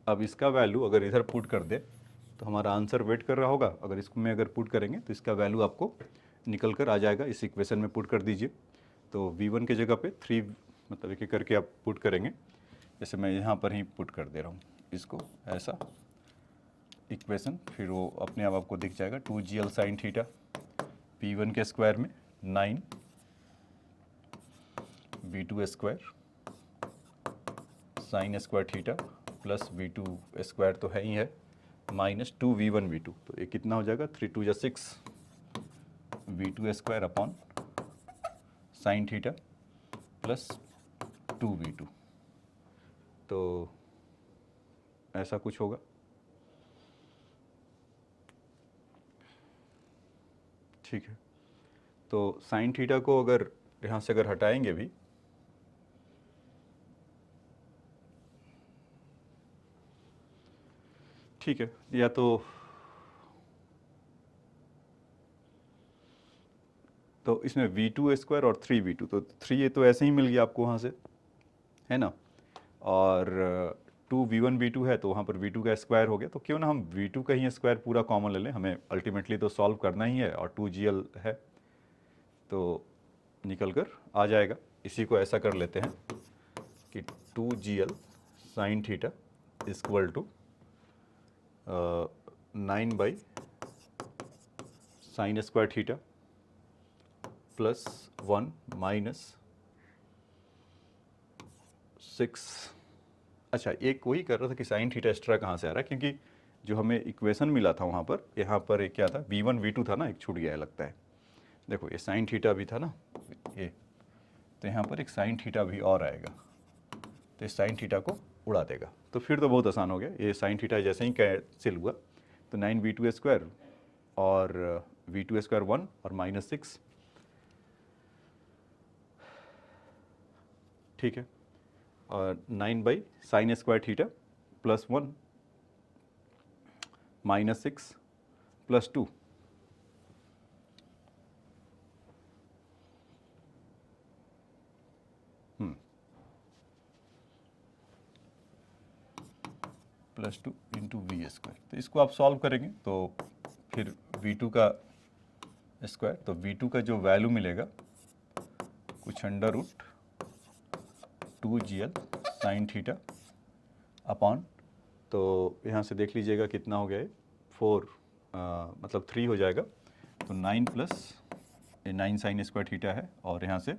अब इसका वैल्यू अगर इधर पुट कर दे तो हमारा आंसर वेट कर रहा होगा, अगर इसको में अगर पुट करेंगे तो इसका वैल्यू आपको निकल कर आ जाएगा, इस इक्वेशन में पुट कर दीजिए। तो v1 के जगह पे 3, मतलब एक एक करके आप पुट करेंगे, जैसे मैं यहाँ पर ही पुट कर दे रहा हूँ इसको, ऐसा इक्वेशन, फिर वो अपने आप आपको दिख जाएगा, 2gl साइन थीटा v1 के स्क्वायर में 9 v2 square sine square theta plus v2 square तो है ही है, माइनस 2v1 v2, तो ये कितना हो जाएगा, 3 2 6 v2 square upon sine theta plus 2v2, तो ऐसा कुछ होगा। ठीक है, तो साइन थीटा को अगर यहाँ से अगर हटाएंगे भी, ठीक है, या तो इसमें v2 स्क्वायर और 3v2, तो 3 ये तो ऐसे ही मिल गया आपको वहाँ से, है ना, और 2v1 v2 है तो वहाँ पर v2 का स्क्वायर हो गया, तो क्यों ना हम v2 का ही स्क्वायर पूरा कॉमन ले लें, हमें अल्टीमेटली तो सॉल्व करना ही है, और 2gl है तो निकल कर आ जाएगा। इसी को ऐसा कर लेते हैं कि 2gl sine theta equal to 9/2 sine square theta plus 1 minus 6। अच्छा, एक वही कर रहा था कि साइन थीटा एक्स्ट्रा कहाँ से आ रहा है, क्योंकि जो हमें इक्वेशन मिला था वहाँ पर, यहाँ पर एक क्या था, v1 v2 था ना, एक छूट गया है लगता है। देखो ये साइन थीटा भी था ना ये, तो यहाँ पर एक साइन थीटा भी और आएगा, तो इस साइन थीटा को उड़ा देगा। तो फिर तो बहुत आसान हो गया, ये साइन थीटा जैसे ही कैंसिल हुआ तो 9v2 स्क्वायर और v2 स्क्वायर 1 और माइनस 6, ठीक है, और 9 by sine square theta plus 1 minus 6 plus 2, plus 2 into V square. तो इसको आप सॉल्व करेंगे तो फिर v2 का स्क्वायर, तो v2 का जो वैल्यू मिलेगा कुछ under root 2gl sine theta upon, तो यहाँ से देख लीजिएगा कितना हो गया है, 4 मतलब 3 हो जाएगा, तो 9 प्लस 9 साइन स्क्वायर थीटा है और यहाँ से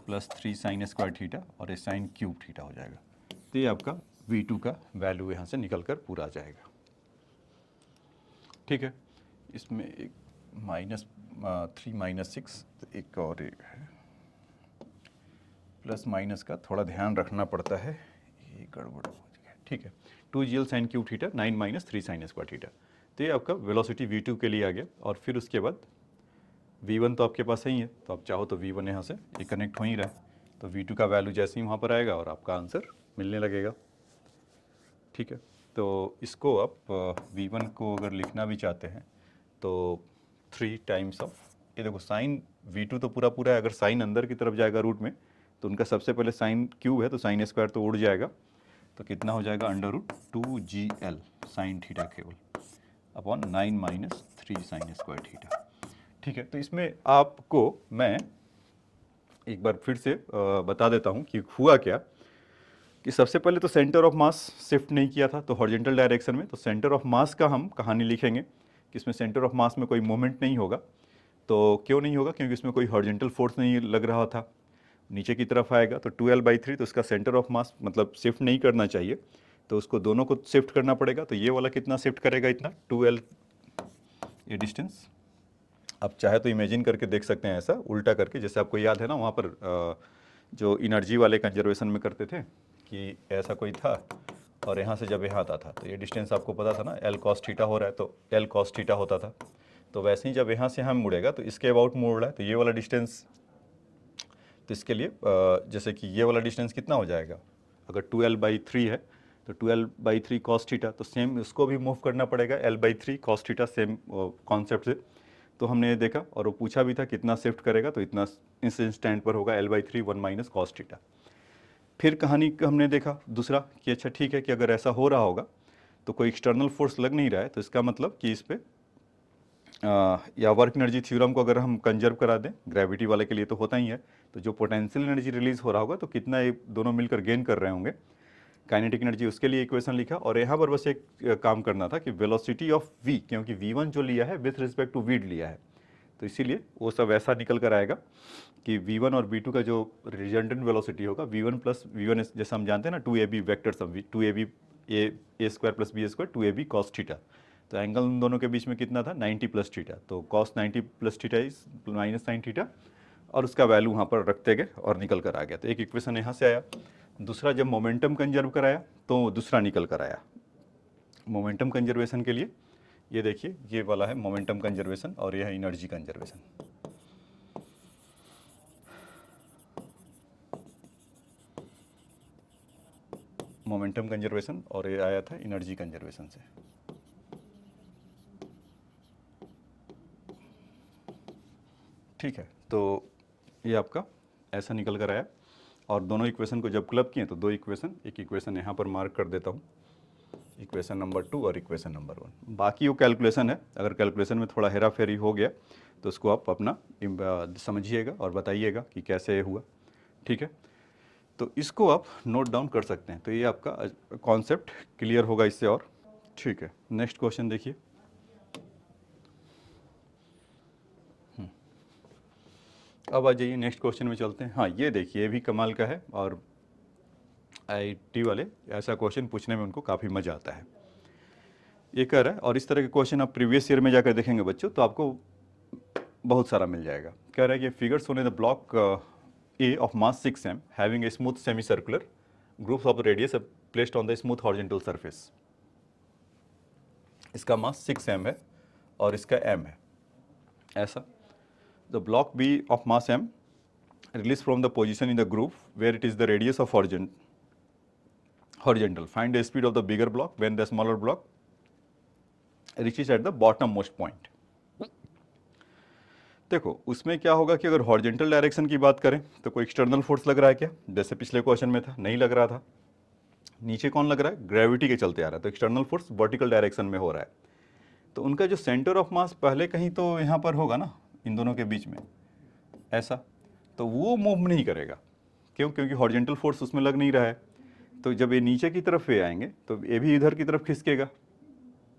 प्लस 3 साइन स्क्वायर थीटा और ये साइन क्यूब थीटा हो जाएगा। तो ये आपका v2 का वैल्यू यहाँ से निकल कर पूरा आ जाएगा, ठीक है। इसमें एक माइनस 3 माइनस 6, तो एक और एक है प्लस माइनस का थोड़ा ध्यान रखना पड़ता है, ये गड़बड़ हो गया, ठीक है। 2gl sine cube theta 9 minus 3 sine square theta, तो ये आपका वेलोसिटी v2 के लिए आ गया। और फिर उसके बाद v1 तो आपके पास सही है, तो आप चाहो तो v1 यहाँ से ये कनेक्ट हो ही रहा है, तो v2 का वैल्यू जैसे ही वहाँ पर आएगा और आपका आंसर मिलने लगेगा, ठीक है। तो इसको आप v1 को अगर लिखना भी चाहते हैं तो 3 टाइम्स ऑफ, ये देखो साइन v2 तो पूरा पूरा है, अगर साइन अंदर की तरफ जाएगा रूट में तो उनका सबसे पहले साइन क्यूब है, तो साइन स्क्वायर तो उड़ जाएगा, तो कितना हो जाएगा under root 2gl sine theta केवल upon 9 minus 3 sine square theta, ठीक है। तो इसमें आपको मैं एक बार फिर से बता देता हूँ कि हुआ क्या, कि सबसे पहले तो सेंटर ऑफ मास शिफ्ट नहीं किया था, तो हॉरिजॉन्टल डायरेक्शन में, तो सेंटर ऑफ मास का हम कहानी लिखेंगे कि इसमें सेंटर ऑफ मास में कोई मोमेंट नहीं होगा। तो क्यों नहीं होगा, क्योंकि इसमें कोई हॉरिजॉन्टल फोर्स नहीं लग रहा था, नीचे की तरफ आएगा तो 2l/3, तो उसका सेंटर ऑफ मास मतलब शिफ्ट नहीं करना चाहिए, तो उसको दोनों को शिफ्ट करना पड़ेगा। तो ये वाला कितना शिफ्ट करेगा, इतना 2l, ये डिस्टेंस आप चाहे तो इमेजिन करके देख सकते हैं, ऐसा उल्टा करके, जैसे आपको याद है ना वहाँ पर जो एनर्जी वाले कंजर्वेशन में करते थे कि ऐसा कोई था और यहाँ से जब यहाँ आता था तो ये डिस्टेंस आपको पता था ना, l cos थीटा हो रहा है तो l cos थीटा होता था। तो वैसे ही जब यहाँ से हम मुड़ेगा तो इसके अबाउट मुड़ रहा है, तो ये वाला डिस्टेंस, तो इसके लिए जैसे कि ये वाला डिस्टेंस कितना हो जाएगा, अगर 2l/3 है तो 2l/3 cos थीटा, तो सेम इसको भी मूव करना पड़ेगा l/3 cos theta, same concept से। तो हमने ये देखा और वो पूछा भी था कितना शिफ्ट करेगा, तो इतना इस इंस्टेंट पर होगा l/3 1 माइनस cos थीटा। फिर कहानी हमने देखा दूसरा कि अच्छा ठीक है कि अगर ऐसा हो रहा होगा तो कोई एक्सटर्नल फोर्स लग नहीं रहा है, तो इसका मतलब कि इस पर या वर्क एनर्जी थ्योरम को अगर हम कंजर्व करा दें, ग्रेविटी वाले के लिए तो होता ही है, तो जो पोटेंशियल एनर्जी रिलीज हो रहा होगा तो कितना ये दोनों मिलकर गेन कर रहे होंगे, काइनेटिक एनर्जी, उसके लिए इक्वेशन लिखा। और यहाँ पर बस एक काम करना था कि वेलोसिटी ऑफ v, क्योंकि v1 जो लिया है विथ रिस्पेक्ट टू v लिया है, तो इसीलिए वो सब ऐसा निकल कर आएगा कि v1 और v2 का जो रिजल्टेंट वेलोसिटी होगा v1 प्लस v1, जैसे हम जानते हैं ना 2ab vector sum, 2ab a square plus b square 2ab cos theta, तो एंगल उन दोनों के बीच में कितना था 90 प्लस थीटा, तो cos 90 plus theta is minus sign theta, और उसका वैल्यू वहाँ पर रखते गए और निकल कर आ गया। तो एक इक्वेशन यहाँ से आया। दूसरा, जब मोमेंटम कंजर्व कराया तो दूसरा निकल कर आया। मोमेंटम कंजर्वेशन के लिए ये देखिए, ये वाला है मोमेंटम कंजर्वेशन और यह है एनर्जी कंजर्वेशन। मोमेंटम कंजर्वेशन और ये आया था एनर्जी कंजर्वेशन से। ठीक है, तो ये आपका ऐसा निकल कर आया, और दोनों इक्वेशन को जब क्लब किए तो दो इक्वेशन, एक इक्वेशन यहाँ पर मार्क कर देता हूँ, इक्वेशन नंबर 2 और इक्वेशन नंबर 1। बाकी वो कैलकुलेशन है, अगर कैलकुलेशन में थोड़ा हेरा फेरी हो गया तो उसको आप अपना समझिएगा और बताइएगा कि कैसे हुआ, ठीक है। तो इसको आप नोट डाउन कर सकते हैं, तो ये आपका कॉन्सेप्ट क्लियर होगा इससे और, ठीक है। नेक्स्ट क्वेश्चन देखिए, अब आ जाइए नेक्स्ट क्वेश्चन में चलते हैं। हाँ ये देखिए, ये भी कमाल का है और आईआईटी वाले ऐसा क्वेश्चन पूछने में उनको काफ़ी मज़ा आता है। ये कह रहा है, और इस तरह के क्वेश्चन आप प्रीवियस ईयर में जाकर देखेंगे बच्चों तो आपको बहुत सारा मिल जाएगा। कह रहा है कि फिगर्स होने the block A of mass 6m having a smooth semi circular groups of radius placed on the smooth horizontal surface. इसका मास 6m है और इसका m है ऐसा। The block B of mass m released from the position in the group where it is the radius of horizontal. Find the speed of the bigger block when the smaller block reaches at the bottom most point. देखो उसमें क्या होगा कि अगर हॉरिजॉन्टल डायरेक्शन की बात करें तो कोई एक्सटर्नल फोर्स लग रहा है क्या, जैसे पिछले क्वेश्चन में था, नहीं लग रहा था। नीचे कौन लग रहा है, ग्रेविटी के चलते आ रहा है, तो एक्सटर्नल फोर्स वर्टिकल डायरेक्शन में हो रहा है। तो उनका जो सेंटर ऑफ मास पहले कहीं तो यहाँ पर होगा ना, इन दोनों के बीच में ऐसा, तो वो मूव नहीं करेगा। क्यों, क्योंकि हॉरिजॉन्टल फोर्स उसमें लग नहीं रहा है। तो जब ये नीचे की तरफ ये आएंगे तो ये भी इधर की तरफ खिसकेगा,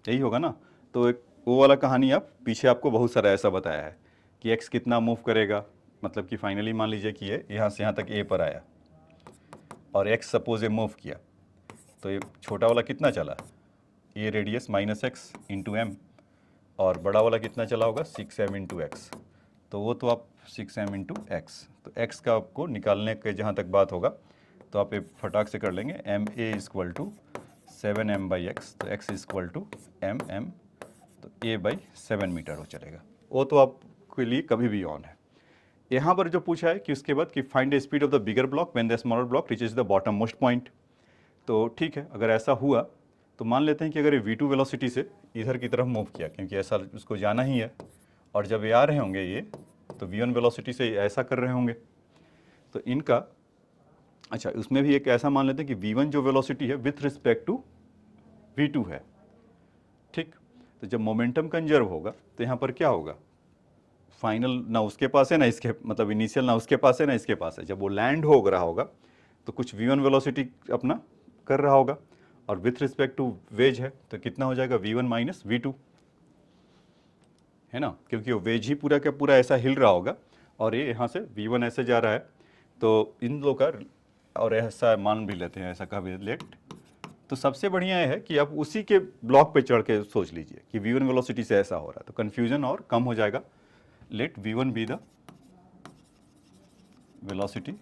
यही होगा ना। तो एक वो वाला कहानी आप पीछे आपको बहुत सारा ऐसा बताया है कि एक्स कितना मूव करेगा, मतलब कि फाइनली मान लीजिए कि ये यहाँ से यहाँ तक ए पर आया और एक्स सपोज ये मूव किया, तो ये छोटा वाला कितना चला, ये रेडियस -x इंटू एम, और बड़ा वाला कितना चला होगा 6m इंटू एक्स। तो वो तो आप 6m इंटू एक्स, तो x का आपको निकालने के जहाँ तक बात होगा तो आप एक फटाक से कर लेंगे, M A equal to 7m/x, तो x इक्वल टू mm, तो a/7 मीटर हो चलेगा। वो तो आपके लिए कभी भी ऑन है। यहाँ पर जो पूछा है कि उसके बाद कि find the speed of the bigger block when the smaller block reaches the bottom most point. तो ठीक है, अगर ऐसा हुआ तो मान लेते हैं कि अगर ये v2 वेलोसिटी से इधर की तरफ मूव किया, क्योंकि ऐसा उसको जाना ही है, और जब ये आ रहे होंगे ये, तो v1 वेलोसिटी से ऐसा कर रहे होंगे, तो इनका अच्छा उसमें भी एक ऐसा मान लेते हैं कि v1 जो वेलोसिटी है विथ रिस्पेक्ट टू v2 है, ठीक। तो जब मोमेंटम कंजर्व होगा तो यहाँ पर क्या होगा, फाइनल ना उसके पास है ना इसके, मतलब इनिशियल ना उसके पास है ना इसके पास है। जब वो लैंड हो रहा होगा तो कुछ v1 वेलोसिटी अपना कर रहा होगा, और विथ रिस्पेक्ट टू वेज है तो कितना हो जाएगा v1 माइनस v2, है ना, क्योंकि वो वेज ही पूरा का पूरा ऐसा हिल रहा होगा और ये यहाँ से v1 ऐसे जा रहा है। तो इन लोगों का, और ऐसा मान भी लेते हैं, ऐसा का भी लेट, तो सबसे बढ़िया है कि आप उसी के ब्लॉक पे चढ़ के सोच लीजिए कि v1 वेलोसिटी से ऐसा हो रहा है, तो कन्फ्यूजन और कम हो जाएगा। Let v1 be the velocity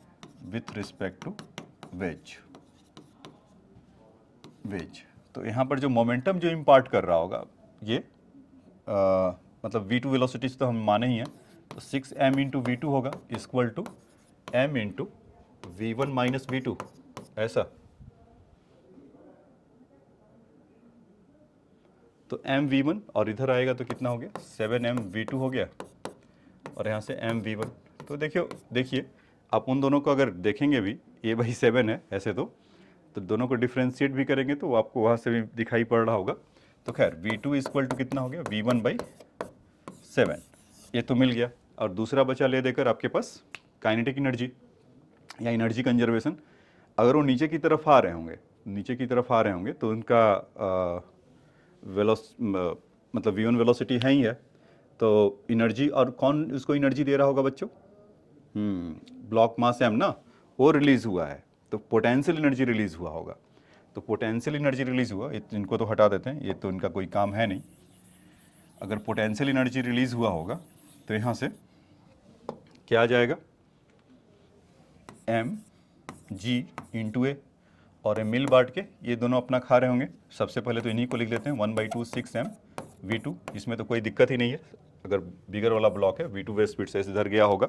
with respect to wedge. तो यहाँ पर जो मोमेंटम जो इम्पार्ट कर रहा होगा ये मतलब v2 वेलोसिटीज तो हम माने ही हैं, तो 6m इंटू वी2 होगा equal to m into v1 minus v2 ऐसा। तो m v1 और इधर आएगा तो कितना हो गया 7m v2 हो गया, और यहाँ से m v1। तो देखिए आप उन दोनों को अगर देखेंगे भी a/7 है ऐसे, तो दोनों को डिफ्रेंशिएट भी करेंगे तो आपको वहाँ से भी दिखाई पड़ रहा होगा। तो खैर v2 इक्वल टू कितना हो गया v1/7, ये तो मिल गया। और दूसरा बचा ले देकर आपके पास काइनेटिक एनर्जी या एनर्जी कंजर्वेशन। अगर वो नीचे की तरफ आ रहे होंगे तो उनका मतलब v1 वेलोसिटी है ही है, तो एनर्जी, और कौन उसको एनर्जी दे रहा होगा बच्चों, ब्लॉक मास m ना, वो रिलीज हुआ है, तो पोटेंशियल एनर्जी रिलीज हुआ होगा। तो पोटेंशियल एनर्जी रिलीज हुआ, इनको तो हटा देते हैं, ये तो इनका कोई काम है नहीं। अगर पोटेंशियल एनर्जी रिलीज हुआ होगा तो यहाँ से क्या आ जाएगा m g इंटू ए, और मिल बांट के ये दोनों अपना खा रहे होंगे। सबसे पहले तो इन्हीं को लिख लेते हैं 1/2 6m v2, इसमें तो कोई दिक्कत ही नहीं है। अगर बिगर वाला ब्लॉक है v2 वे स्पीड से इधर गया होगा,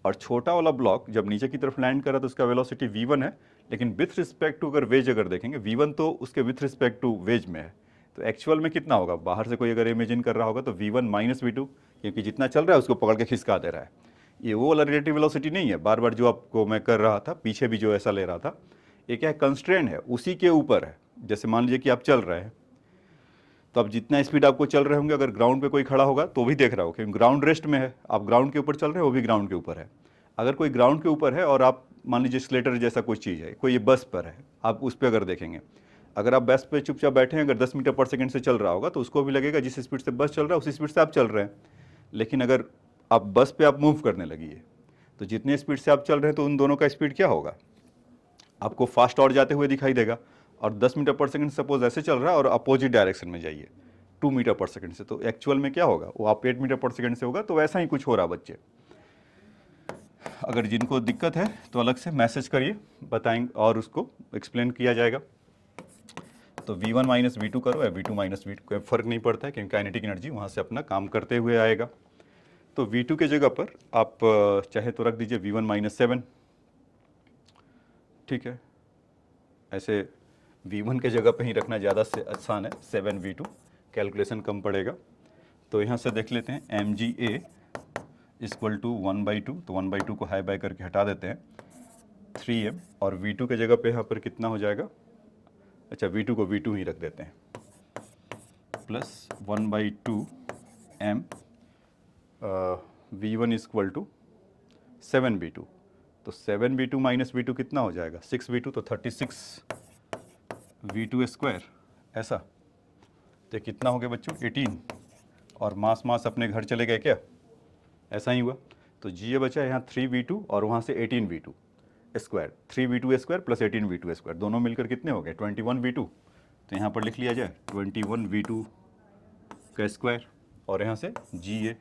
और छोटा वाला ब्लॉक जब नीचे की तरफ लैंड करा तो उसका वेलोसिटी v1 है, लेकिन विथ रिस्पेक्ट टू अगर वेज अगर देखेंगे v1 तो उसके विथ रिस्पेक्ट टू वेज में है, तो एक्चुअल में कितना होगा, बाहर से कोई अगर इमेजिन कर रहा होगा तो v1 माइनस v2, क्योंकि जितना चल रहा है उसको पकड़ के खिसका दे रहा है। ये वो वाला रिलेटिव वेलोसिटी नहीं है, बार बार जो आपको मैं कर रहा था पीछे भी जो ऐसा ले रहा था, ये क्या है, कंस्ट्रेंट है, उसी के ऊपर है। जैसे मान लीजिए कि आप चल रहे हैं, तो अब जितना स्पीड आपको चल रहे होंगे, अगर ग्राउंड पे कोई खड़ा होगा तो भी देख रहा हो, क्योंकि ग्राउंड रेस्ट में है, आप ग्राउंड के ऊपर चल रहे हैं, वो भी ग्राउंड के ऊपर है। अगर कोई ग्राउंड के ऊपर है और आप मान लीजिए स्लेटर जैसा कोई चीज़ है, कोई ये बस पर है, आप उस पर अगर देखेंगे, अगर आप बस पे चुपचाप बैठे हैं, अगर 10 मीटर पर सेकंड से चल रहा होगा तो उसको भी लगेगा जिस स्पीड से बस चल रहा है उसी स्पीड से आप चल रहे हैं। लेकिन अगर आप बस पे आप मूव करने लगी है, तो जितने स्पीड से आप चल रहे हैं तो उन दोनों का स्पीड क्या होगा, आपको फास्ट और जाते हुए दिखाई देगा। और 10 मीटर पर सेकंड सपोज ऐसे चल रहा है और अपोजिट डायरेक्शन में जाइए 2 मीटर पर सेकंड से, तो एक्चुअल में क्या होगा, वो आप 8 मीटर पर सेकंड से होगा। तो वैसा ही कुछ हो रहा बच्चे। अगर जिनको दिक्कत है तो अलग से मैसेज करिए, बताएंगे और उसको एक्सप्लेन किया जाएगा। तो V1 माइनस V2 करो या V2 माइनस V2, कोई फर्क नहीं पड़ता है क्योंकि काइनेटिक एनर्जी वहाँ से अपना काम करते हुए आएगा। तो V2 के जगह पर आप चाहे तो रख दीजिए V1 माइनस 7, ठीक है। ऐसे V1 के जगह पे ही रखना ज़्यादा से आसान है, 7V2, कैलकुलेशन कम पड़ेगा। तो यहाँ से देख लेते हैं mGA इक्वल टू 1/2, तो 1/2 को हाई बाई करके हटा देते हैं 3m, और V2 के जगह पे यहाँ पर कितना हो जाएगा, अच्छा V2 को V2 ही रख देते हैं, plus 1/2m V1 equal to 7V2, तो 7V2 माइनस V2 कितना हो जाएगा, 6V2, तो 36V2 स्क्वायर, ऐसा। तो कितना हो गया बच्चों, 18, और मास अपने घर चले गए क्या, ऐसा ही हुआ। तो जी ये बचा यहाँ 3V2 और वहाँ से 18V2 square, 3V2 square plus 18V2 square, दोनों मिलकर कितने हो गए 21V2। तो यहाँ पर लिख लिया जाए 21V2 का स्क्वायर, और यहाँ से GA,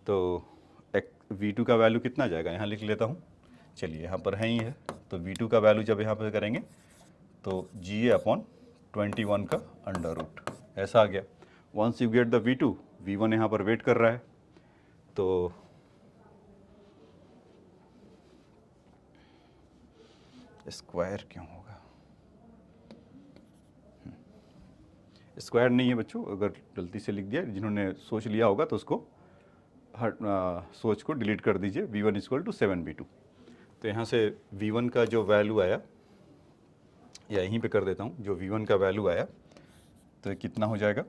तो V2 का वैल्यू कितना जाएगा, यहाँ लिख लेता हूँ, चलिए यहाँ पर है ही है। तो V2 का वैल्यू जब यहाँ पर करेंगे तो GA अपॉन 21 का अंडर रूट, ऐसा आ गया। Once you get the V2, V1 यहाँ पर वेट कर रहा है, तो स्क्वायर क्यों होगा, स्क्वायर नहीं है बच्चों, अगर गलती से लिख दिया, जिन्होंने सोच लिया होगा तो उसको सोच को डिलीट कर दीजिए। V1 equal to 7V2। तो यहाँ से V1 का जो वैल्यू आया, या यहीं पे कर देता हूँ, जो V1 का वैल्यू आया तो ये कितना हो जाएगा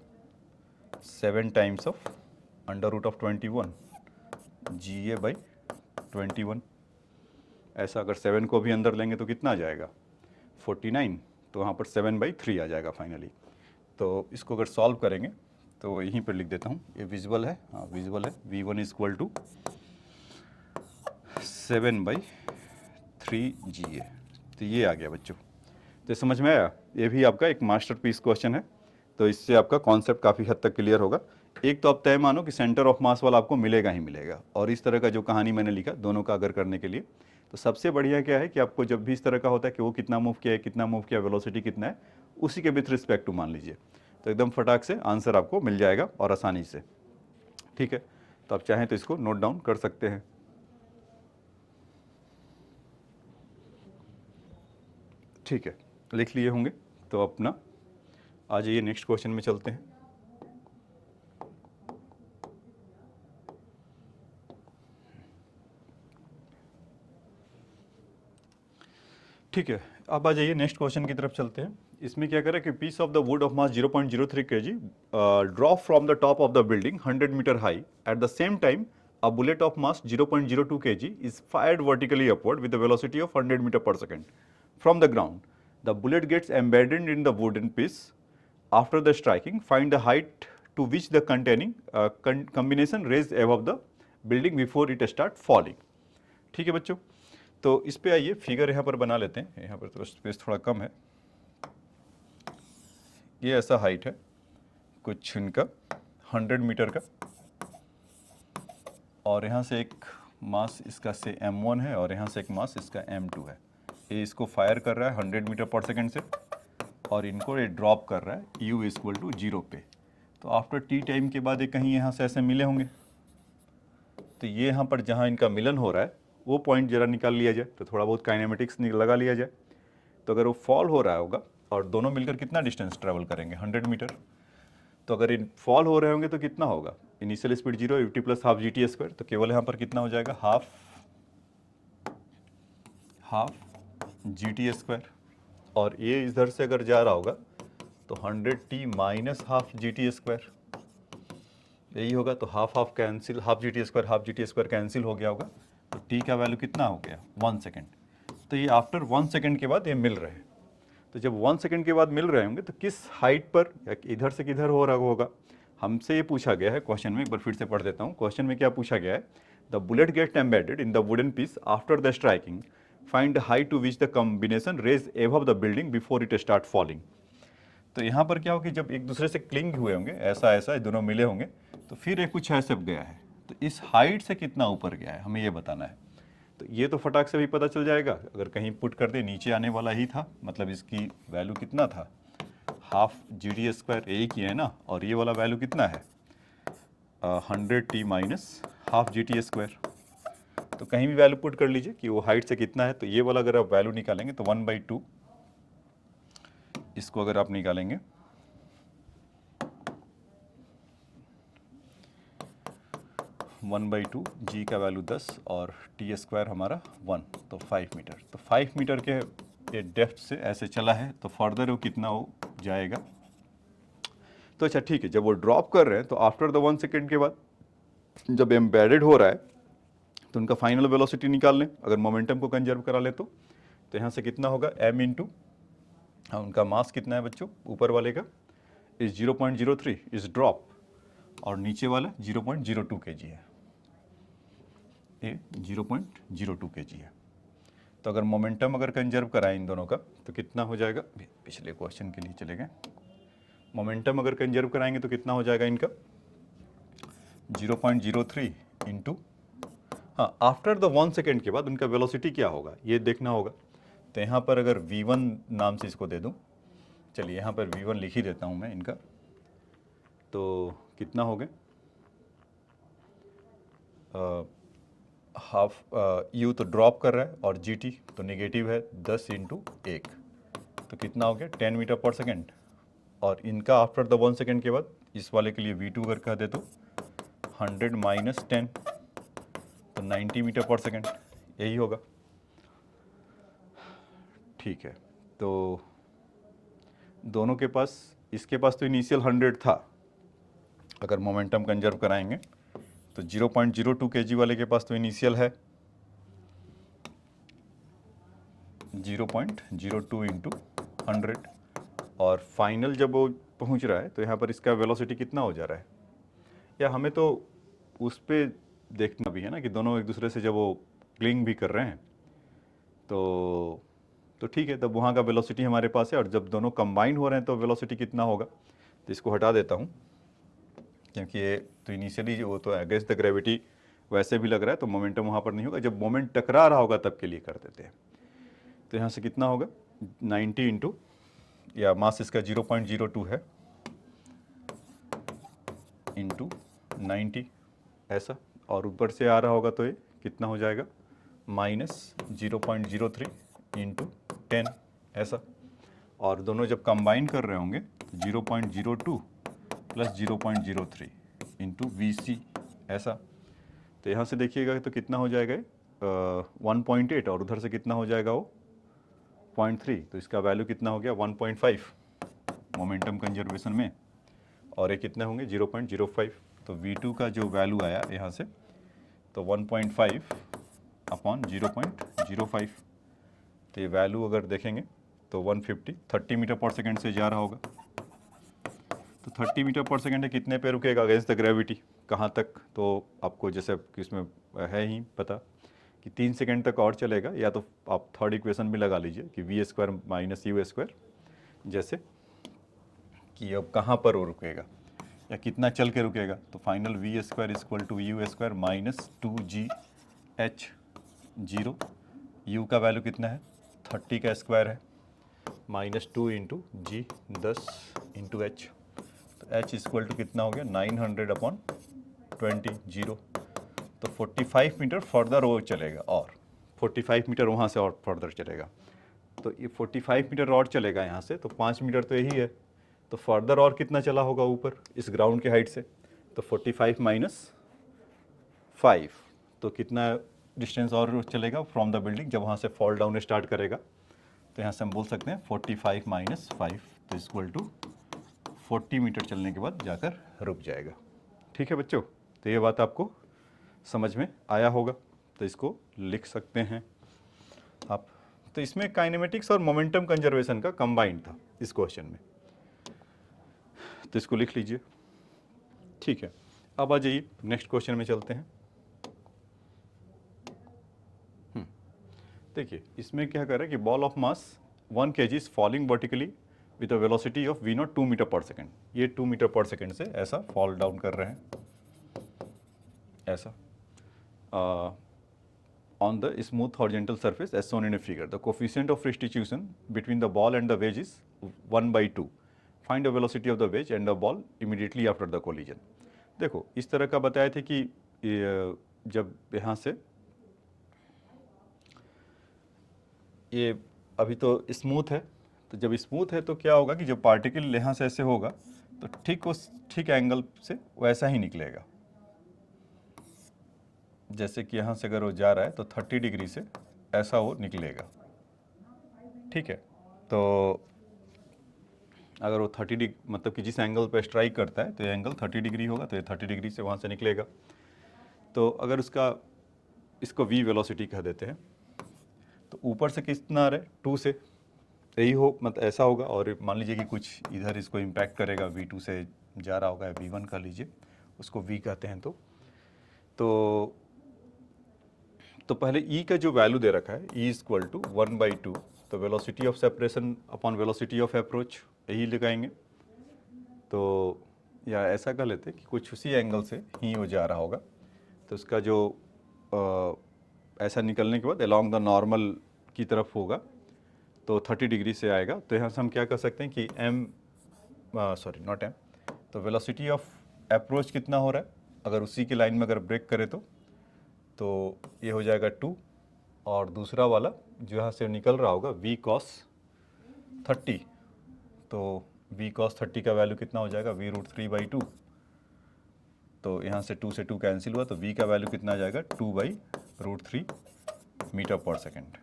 7 times of under root of 21 GA by 21, ऐसा। अगर 7 को भी अंदर लेंगे तो कितना आ जाएगा 49, तो वहाँ पर 7/3 आ जाएगा फाइनली। तो इसको अगर सॉल्व करेंगे तो यहीं पर लिख देता हूँ, ये विजुअल है, हाँ विजुअल है। V1 इक्वल टू 7/3 GA, तो ये आ गया बच्चों। तो समझ में आया, ये भी आपका एक मास्टरपीस क्वेश्चन है, तो इससे आपका कॉन्सेप्ट काफ़ी हद तक क्लियर होगा। एक तो आप तय मानो कि सेंटर ऑफ मास वाला आपको मिलेगा ही मिलेगा, और इस तरह का जो कहानी मैंने लिखा दोनों का अगर करने के लिए, तो सबसे बढ़िया क्या है कि आपको जब भी इस तरह का होता है कि वो कितना मूव किया है, कितना मूव किया, वेलोसिटी कितना है, उसी के विथ रिस्पेक्ट टू मान लीजिए, तो एकदम फटाक से आंसर आपको मिल जाएगा और आसानी से, ठीक है। तो आप चाहें तो इसको नोट डाउन कर सकते हैं। ठीक है, लिख लिए होंगे, तो अपना आ जाइए नेक्स्ट क्वेश्चन में चलते हैं। ठीक है, अब आ जाइए नेक्स्ट क्वेश्चन की तरफ चलते हैं। इसमें क्या करें कि piece of the wood of mass 0.03 kg drop from the top of the building 100 metre high, at the same time a bullet of mass 0.02 kg is fired vertically upward with a velocity of 100 meter per second from the ground. The bullet gets embedded in the wooden piece. After the striking, find the height to which the containing combination raised above the building before it start falling. ठीक है बच्चों, तो इस पे आइए, फिगर यहाँ पर बना लेते हैं। यहाँ पर तो स्पेस थोड़ा कम है। ये ऐसा हाइट है कुछ इनका 100 मीटर का, और यहाँ से एक मास इसका से m1 है, और यहाँ से एक मास इसका m2 है। ये इसको फायर कर रहा है 100 मीटर पर सेकंड से, और इनको ये ड्रॉप कर रहा है u इक्वल टू 0 पे। तो आफ्टर t टाइम के बाद ये कहीं यहाँ से ऐसे मिले होंगे, तो ये यहाँ पर जहाँ इनका मिलन हो रहा है वो पॉइंट ज़रा निकाल लिया जाए, तो थोड़ा बहुत काइनेमेटिक्स लगा लिया जाए। तो अगर वो फॉल हो रहा होगा और दोनों मिलकर कितना डिस्टेंस ट्रैवल करेंगे 100 मीटर, तो अगर इन फॉल हो रहे होंगे तो कितना होगा, initial speed 0, UT plus half GT square, तो केवल यहाँ पर कितना हो जाएगा हाफ GT स्क्वायर, और ये इधर से अगर जा रहा होगा तो 100T minus half GT square, यही होगा। तो half cancel, half GT square cancel हो गया होगा, तो T का वैल्यू कितना हो गया 1 सेकेंड। तो ये आफ्टर 1 सेकेंड के बाद ये मिल रहे हैं। तो जब 1 सेकेंड के बाद मिल रहे होंगे तो किस हाइट पर, या इधर से किधर हो रहा होगा, हमसे ये पूछा गया है क्वेश्चन में। एक बार फिर से पढ़ देता हूँ, क्वेश्चन में क्या पूछा गया है, the the bullet get embedded in the wooden piece after the striking, find the height to which the combination raise above the building before it start falling. तो यहाँ पर क्या हो कि जब एक दूसरे से क्लिंग हुए होंगे, ऐसा ऐसा दोनों मिले होंगे, तो फिर एक कुछ ऐसे गया है, तो इस हाइट से कितना ऊपर गया है हमें ये बताना है। तो ये तो फटाक से भी पता चल जाएगा, अगर कहीं पुट कर दे नीचे आने वाला ही था, मतलब इसकी वैल्यू कितना था, हाफ जी टी स्क्वायर, एक ही है ना, और ये वाला वैल्यू कितना है 100t minus half G T square. तो कहीं भी वैल्यू पुट कर लीजिए कि वो हाइट से कितना है, तो ये वाला अगर आप वैल्यू निकालेंगे तो 1/2, इसको अगर आप निकालेंगे 1/2, जी का वैल्यू 10 और टी स्क्वायर हमारा 1, तो 5 मीटर। तो 5 मीटर के ये डेप्थ से ऐसे चला है, तो फर्दर वो कितना हो जाएगा। तो अच्छा ठीक है, जब वो ड्रॉप कर रहे हैं तो आफ्टर द 1 सेकेंड के बाद जब एम्बेडेड हो रहा है तो उनका फाइनल वेलोसिटी निकाल लें, अगर मोमेंटम को कंजर्व करा ले तो यहाँ से कितना होगा m इंटू उनका मास कितना है बच्चों, ऊपर वाले का इस 0.03 इस ड्रॉप, और नीचे वाला 0.02 kg है, ये 0.02 kg है। तो अगर मोमेंटम अगर कंजर्व कराएं इन दोनों का तो कितना हो जाएगा, पिछले क्वेश्चन के लिए चले गए, मोमेंटम अगर कंजर्व कराएंगे तो कितना हो जाएगा इनका 0.03 इंटू, हाँ आफ्टर द 1 सेकेंड के बाद उनका वेलोसिटी क्या होगा ये देखना होगा। तो यहाँ पर अगर v1 नाम से इसको दे दूँ, चलिए यहाँ पर v1 लिख ही देता हूँ मैं इनका, तो कितना हो गया हाफ u तो ड्रॉप कर रहा है और gt तो नेगेटिव है 10 इंटू 1, तो कितना हो गया 10 मीटर पर सेकेंड। और इनका आफ्टर द 1 सेकेंड के बाद इस वाले के लिए v2 अगर कह दे तो 100 माइनस 10, तो 90 मीटर पर सेकेंड, यही होगा। ठीक है, तो दोनों के पास, इसके पास तो इनिशियल 100 था, अगर मोमेंटम कंजर्व कराएंगे तो 0.02 kg वाले के पास तो इनिशियल है 0.02 इंटू 100, और फाइनल जब वो पहुंच रहा है तो यहाँ पर इसका वेलोसिटी कितना हो जा रहा है, या हमें तो उस पर देखना भी है ना कि दोनों एक दूसरे से जब वो क्लिंग भी कर रहे हैं तो ठीक है, तब वहाँ का वेलोसिटी हमारे पास है, और जब दोनों कंबाइन हो रहे हैं तो वेलोसिटी कितना होगा। तो इसको हटा देता हूँ क्योंकि ये तो इनिशियली वो तो अगेंस्ट द ग्रेविटी वैसे भी लग रहा है, तो मोमेंटम वहाँ पर नहीं होगा, जब मोमेंट टकरा रहा होगा तब के लिए कर देते हैं। तो यहाँ से कितना होगा 90 इंटू, या मास इसका 0.02 है इंटू 90 ऐसा, और ऊपर से आ रहा होगा तो ये कितना हो जाएगा माइनस 0.03 इंटू 10 ऐसा, और दोनों जब कंबाइन कर रहे होंगे 0.02 प्लस 0.03 इंटू वी ऐसा। तो यहाँ से देखिएगा तो कितना हो जाएगा 1.8, और उधर से कितना हो जाएगा वो 0.3, तो इसका वैल्यू कितना हो गया 1.5 मोमेंटम कंजर्वेशन में, और ये कितने होंगे 0.05। तो V2 का जो वैल्यू आया यहाँ से तो 1.5 अपॉन 0.05, तो ये वैल्यू अगर देखेंगे तो 150 30 मीटर पर सेकेंड से जा रहा होगा। तो 30 मीटर पर सेकेंड है, कितने पे रुकेगा अगेंस्ट द ग्रेविटी, कहाँ तक, तो आपको जैसे कि इसमें है ही पता कि 3 सेकेंड तक और चलेगा, या तो आप थर्ड इक्वेशन भी लगा लीजिए कि V square minus U square, जैसे कि अब कहाँ पर वो रुकेगा या कितना चल के रुकेगा। तो final V square equal to U square minus 2gh 0, u का वैल्यू कितना है 30 का स्क्वायर है, minus 2 into G 10 into H, तो h इक्वल टू कितना हो गया 900 अपॉन 20 0, तो 45 मीटर फर्दर वो चलेगा, और 45 मीटर वहाँ से और फर्दर चलेगा। तो ये 45 मीटर और चलेगा यहाँ से, तो 5 मीटर तो यही है, तो फर्दर और कितना चला होगा ऊपर इस ग्राउंड के हाइट से, तो 45 माइनस 5, तो कितना डिस्टेंस और चलेगा फ्रॉम द बिल्डिंग जब वहाँ से फॉल डाउन स्टार्ट करेगा। तो यहाँ से हम बोल सकते हैं 45 माइनस 5 तो इक्वल टू 40 मीटर चलने के बाद जाकर रुक जाएगा। ठीक है बच्चों, तो ये बात आपको समझ में आया होगा, तो इसको लिख सकते हैं आप। तो इसमें काइनेमेटिक्स और मोमेंटम कंजर्वेशन का कंबाइंड था इस क्वेश्चन में, तो इसको लिख लीजिए। ठीक है, अब आ जाइए नेक्स्ट क्वेश्चन में चलते हैं। देखिए इसमें क्या कर रहा है कि ball of mass 1 kg is falling vertically with a velocity of v0 2 metre per second. ये 2 मीटर पर सेकेंड से ऐसा फॉल डाउन कर रहे हैं, ऐसा on the smooth horizontal surface as shown in a figure. The coefficient of restitution between the ball and the wedge is 1/2. Find the velocity of the wedge and the ball immediately after the collision. देखो इस तरह का बताए थे कि जब यहाँ से ये अभी तो स्मूथ है, तो जब स्मूथ है तो क्या होगा कि जब पार्टिकल यहाँ से ऐसे होगा तो ठीक उस ठीक एंगल से वैसा ही निकलेगा। जैसे कि यहाँ से अगर वो जा रहा है तो 30 डिग्री से ऐसा वो निकलेगा, ठीक है। तो अगर वो 30 डिग्री मतलब कि जिस एंगल पे स्ट्राइक करता है तो ये एंगल 30 डिग्री होगा, तो ये 30 डिग्री से वहाँ से निकलेगा। तो अगर उसका इसको v वेलोसिटी कह देते हैं, तो ऊपर से कितना आ रहा है 2 से, यही हो मतलब ऐसा होगा। और मान लीजिए कि कुछ इधर इसको इम्पैक्ट करेगा, v2 से जा रहा होगा, v1 का लीजिए, उसको v कहते हैं। तो पहले E का जो वैल्यू दे रखा है E इक्वल टू 1/2, तो velocity of separation upon velocity of approach यही लगाएंगे। तो या ऐसा कह लेते कि कुछ उसी एंगल से ही हो जा रहा होगा, तो उसका जो ऐसा निकलने के बाद अलोंग द नॉर्मल की तरफ होगा तो 30 डिग्री से आएगा। तो यहाँ से हम क्या कर सकते हैं कि नॉट m, तो वेलोसिटी ऑफ अप्रोच कितना हो रहा है, अगर उसी की लाइन में अगर ब्रेक करे तो ये हो जाएगा 2, और दूसरा वाला जो यहाँ से निकल रहा होगा v cos 30, तो v cos 30 का वैल्यू कितना हो जाएगा v√3/2। तो यहाँ से 2 से 2 कैंसिल हुआ, तो v का वैल्यू कितना आ जाएगा 2/√3 मीटर पर सेकेंड।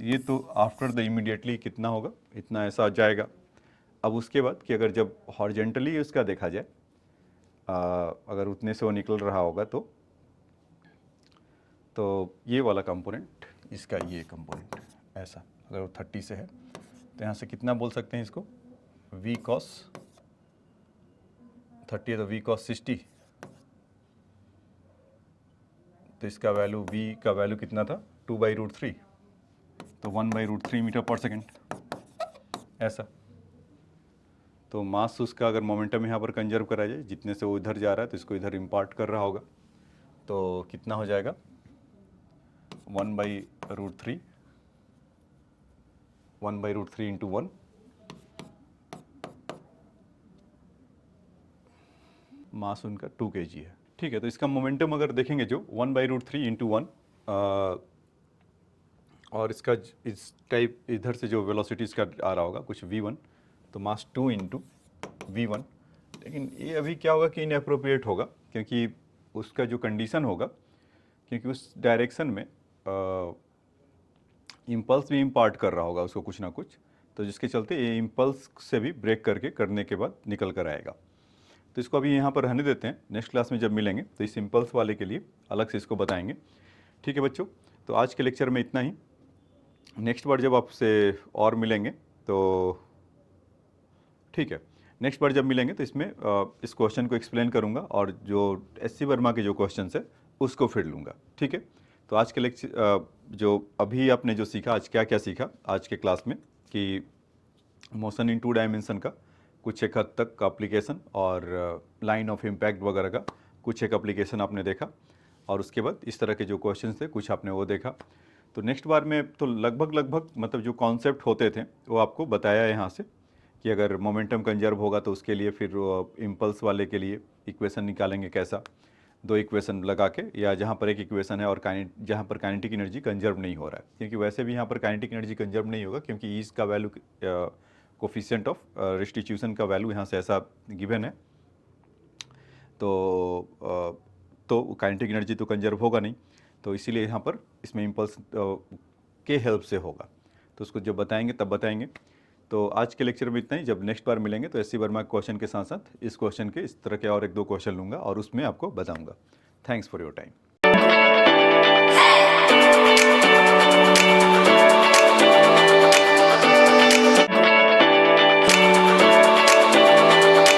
ये तो आफ्टर द इमीडिएटली कितना होगा, इतना ऐसा आ जाएगा। अब उसके बाद कि अगर जब हॉरिजेंटली उसका देखा जाए, अगर उतने से वो निकल रहा होगा तो ये वाला कंपोनेंट, इसका ये कंपोनेंट ऐसा, अगर वो 30 से है तो यहाँ से कितना बोल सकते हैं इसको v cos 30 है तो v cos 60, तो इसका वैल्यू v का वैल्यू कितना था 2/√3, तो 1/√3 मीटर पर सेकेंड ऐसा। तो मास उसका अगर मोमेंटम यहाँ पर कंजर्व करा जाए, जितने से वो इधर जा रहा है तो इसको इधर इम्पार्ट कर रहा होगा, तो कितना हो जाएगा 1/√3 इंटू 1, मास उनका 2 kg है, ठीक है। तो इसका मोमेंटम अगर देखेंगे जो 1/√3 इंटू 1, और इसका इस टाइप इधर से जो वेलोसिटी इसका आ रहा होगा कुछ v1, तो मास 2 इंटू v1। लेकिन ये अभी क्या होगा कि इनएप्रोप्रिएट होगा, क्योंकि उसका जो कंडीशन होगा, क्योंकि उस डायरेक्शन में इम्पल्स भी इम्पार्ट कर रहा होगा उसको कुछ ना कुछ, तो जिसके चलते ये इम्पल्स से भी ब्रेक करने के बाद निकल कर आएगा। तो इसको अभी यहाँ पर रहने देते हैं, नेक्स्ट क्लास में जब मिलेंगे तो इस इम्पल्स वाले के लिए अलग से इसको बताएंगे, ठीक है बच्चों। तो आज के लेक्चर में इतना ही, नेक्स्ट बार जब आपसे और मिलेंगे तो ठीक है, नेक्स्ट बार जब मिलेंगे तो इसमें इस क्वेश्चन को एक्सप्लेन करूँगा और जो SC वर्मा के जो क्वेश्चन है उसको फिर लूँगा, ठीक है। तो आज के लेक्चर जो अभी आपने जो सीखा, आज क्या क्या सीखा आज के क्लास में, कि मोशन इन 2 डायमेंशन का कुछ एक हद तक एप्लीकेशन और लाइन ऑफ इम्पैक्ट वगैरह का कुछ एक एप्लीकेशन आपने देखा, और उसके बाद इस तरह के जो क्वेश्चन थे कुछ आपने वो देखा। तो नेक्स्ट बार में तो लगभग मतलब जो कॉन्सेप्ट होते थे वो आपको बताया यहाँ से, कि अगर मोमेंटम कंजर्व होगा तो उसके लिए फिर इम्पल्स वाले के लिए इक्वेशन निकालेंगे कैसा, 2 इक्वेशन लगा के, या जहाँ पर एक इक्वेशन है और जहाँ पर काइनेटिक एनर्जी कंजर्व नहीं हो रहा है, क्योंकि वैसे भी यहाँ पर काइनेटिक एनर्जी कंजर्व नहीं होगा, क्योंकि ईज का वैल्यू कोफिशिएंट ऑफ रिस्टिट्यूशन का वैल्यू यहाँ से ऐसा गिवन है, तो काइनेटिक एनर्जी तो कंजर्व होगा नहीं, तो इसीलिए यहाँ पर इसमें इम्पल्स के हेल्प से होगा। तो उसको जब बताएंगे तब बताएंगे। तो आज के लेक्चर में इतना ही, जब नेक्स्ट बार मिलेंगे तो SC वर्मा क्वेश्चन के साथ साथ इस क्वेश्चन के इस तरह के और 1-2 क्वेश्चन लूँगा और उसमें आपको बताऊँगा। Thanks for your time.